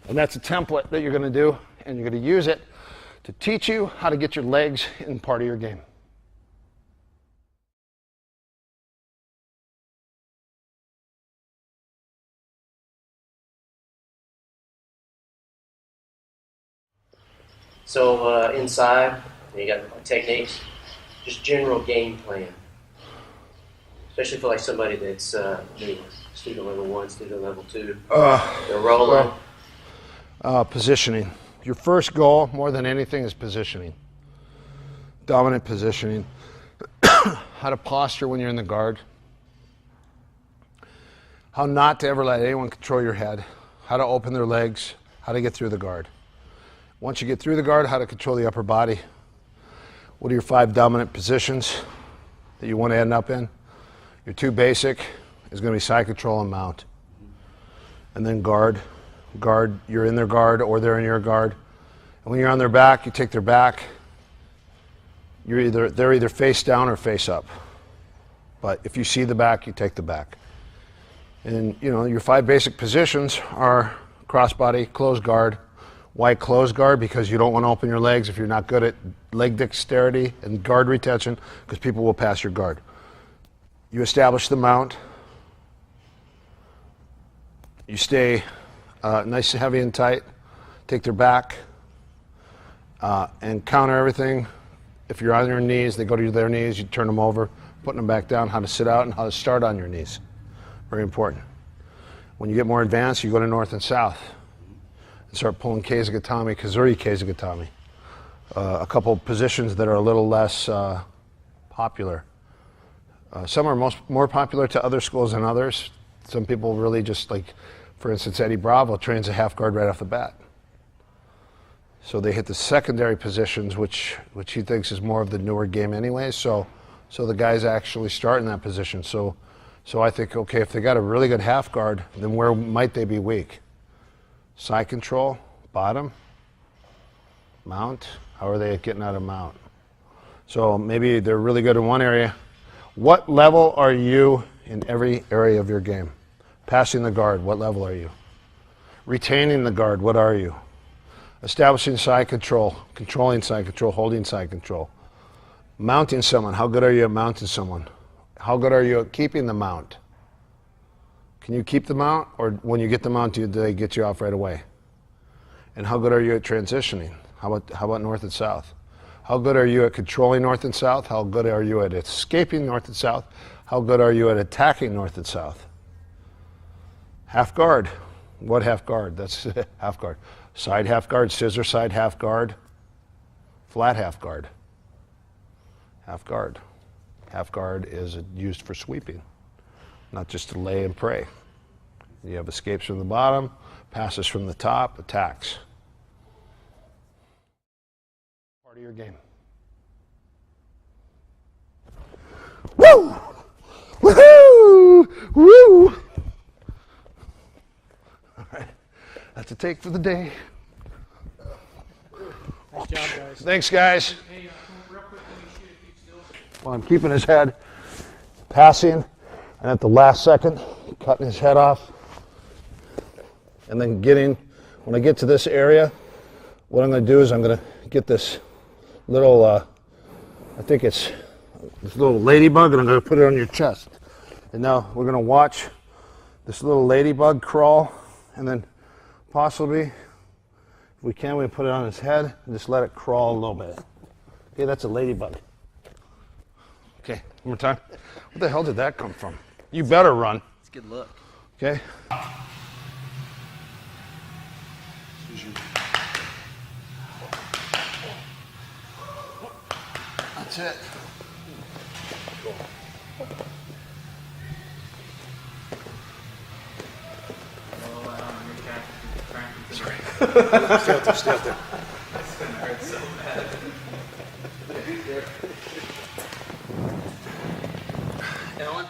And that's a template that you're going to do, and you're going to use it to teach you how to get your legs in part of your game. So inside, you got techniques, just general game plan, especially for like somebody that's new, student level 1, student level 2. They're rolling. Positioning. Your first goal, more than anything, is positioning. Dominant positioning. How to posture when you're in the guard. How not to ever let anyone control your head. How to open their legs. How to get through the guard. Once you get through the guard, how to control the upper body. What are your 5 dominant positions that you want to end up in? Your 2 basic is going to be side control and mount. And then guard. Guard, you're in their guard or they're in your guard. And when you're on their back, you take their back. They're either face down or face up. But if you see the back, you take the back. And you know, your 5 basic positions are crossbody, closed guard. Why closed guard? Because you don't want to open your legs if you're not good at leg dexterity and guard retention, because people will pass your guard. You establish the mount. You stay nice, heavy, and tight. Take their back and counter everything. If you're on your knees, they go to their knees, you turn them over, putting them back down, how to sit out and how to start on your knees. Very important. When you get more advanced, you go to north and south and start pulling Keizugatami, Kazuri Keizugatami. A couple positions that are a little less popular. Some are more popular to other schools than others. Some people really just like, for instance, Eddie Bravo trains a half guard right off the bat. So they hit the secondary positions, which he thinks is more of the newer game anyway. So the guys actually start in that position. So I think, okay, if they got a really good half guard, then where might they be weak? Side control, bottom, mount. How are they getting out of mount? So maybe they're really good in one area. What level are you in every area of your game? Passing the guard, what level are you? Retaining the guard, what are you? Establishing side control, controlling side control, holding side control. Mounting someone, how good are you at mounting someone? How good are you at keeping the mount? Can you keep the mount, or when you get the mount, do they get you off right away? And how good are you at transitioning? How about north and south? How good are you at controlling north and south? How good are you at escaping north and south? How good are you at attacking north and south? Half guard. What half guard? That's half guard. Side half guard, scissor side half guard, flat half guard. Half guard. Half guard is used for sweeping, not just to lay and pray. You have escapes from the bottom, passes from the top, attacks. Part of your game. Woo! Woohoo! Woo! All right, that's a take for the day. Nice job, guys. Thanks, guys. Hey, real quick, let me shoot if you still. Well, I'm keeping his head, passing, and at the last second, cutting his head off. And then when I get to this area, what I'm going to do is I'm going to get this little, I think it's this little ladybug, and I'm going to put it on your chest. And now we're going to watch this little ladybug crawl, and then possibly, if we can, we put it on his head and just let it crawl a little bit. Okay, that's a ladybug. Okay, one more time. What the hell did that come from? You better run. It's good luck. Okay. That's it. Sorry. Stay out there, stay out there. It's gonna hurt so bad. Ellen?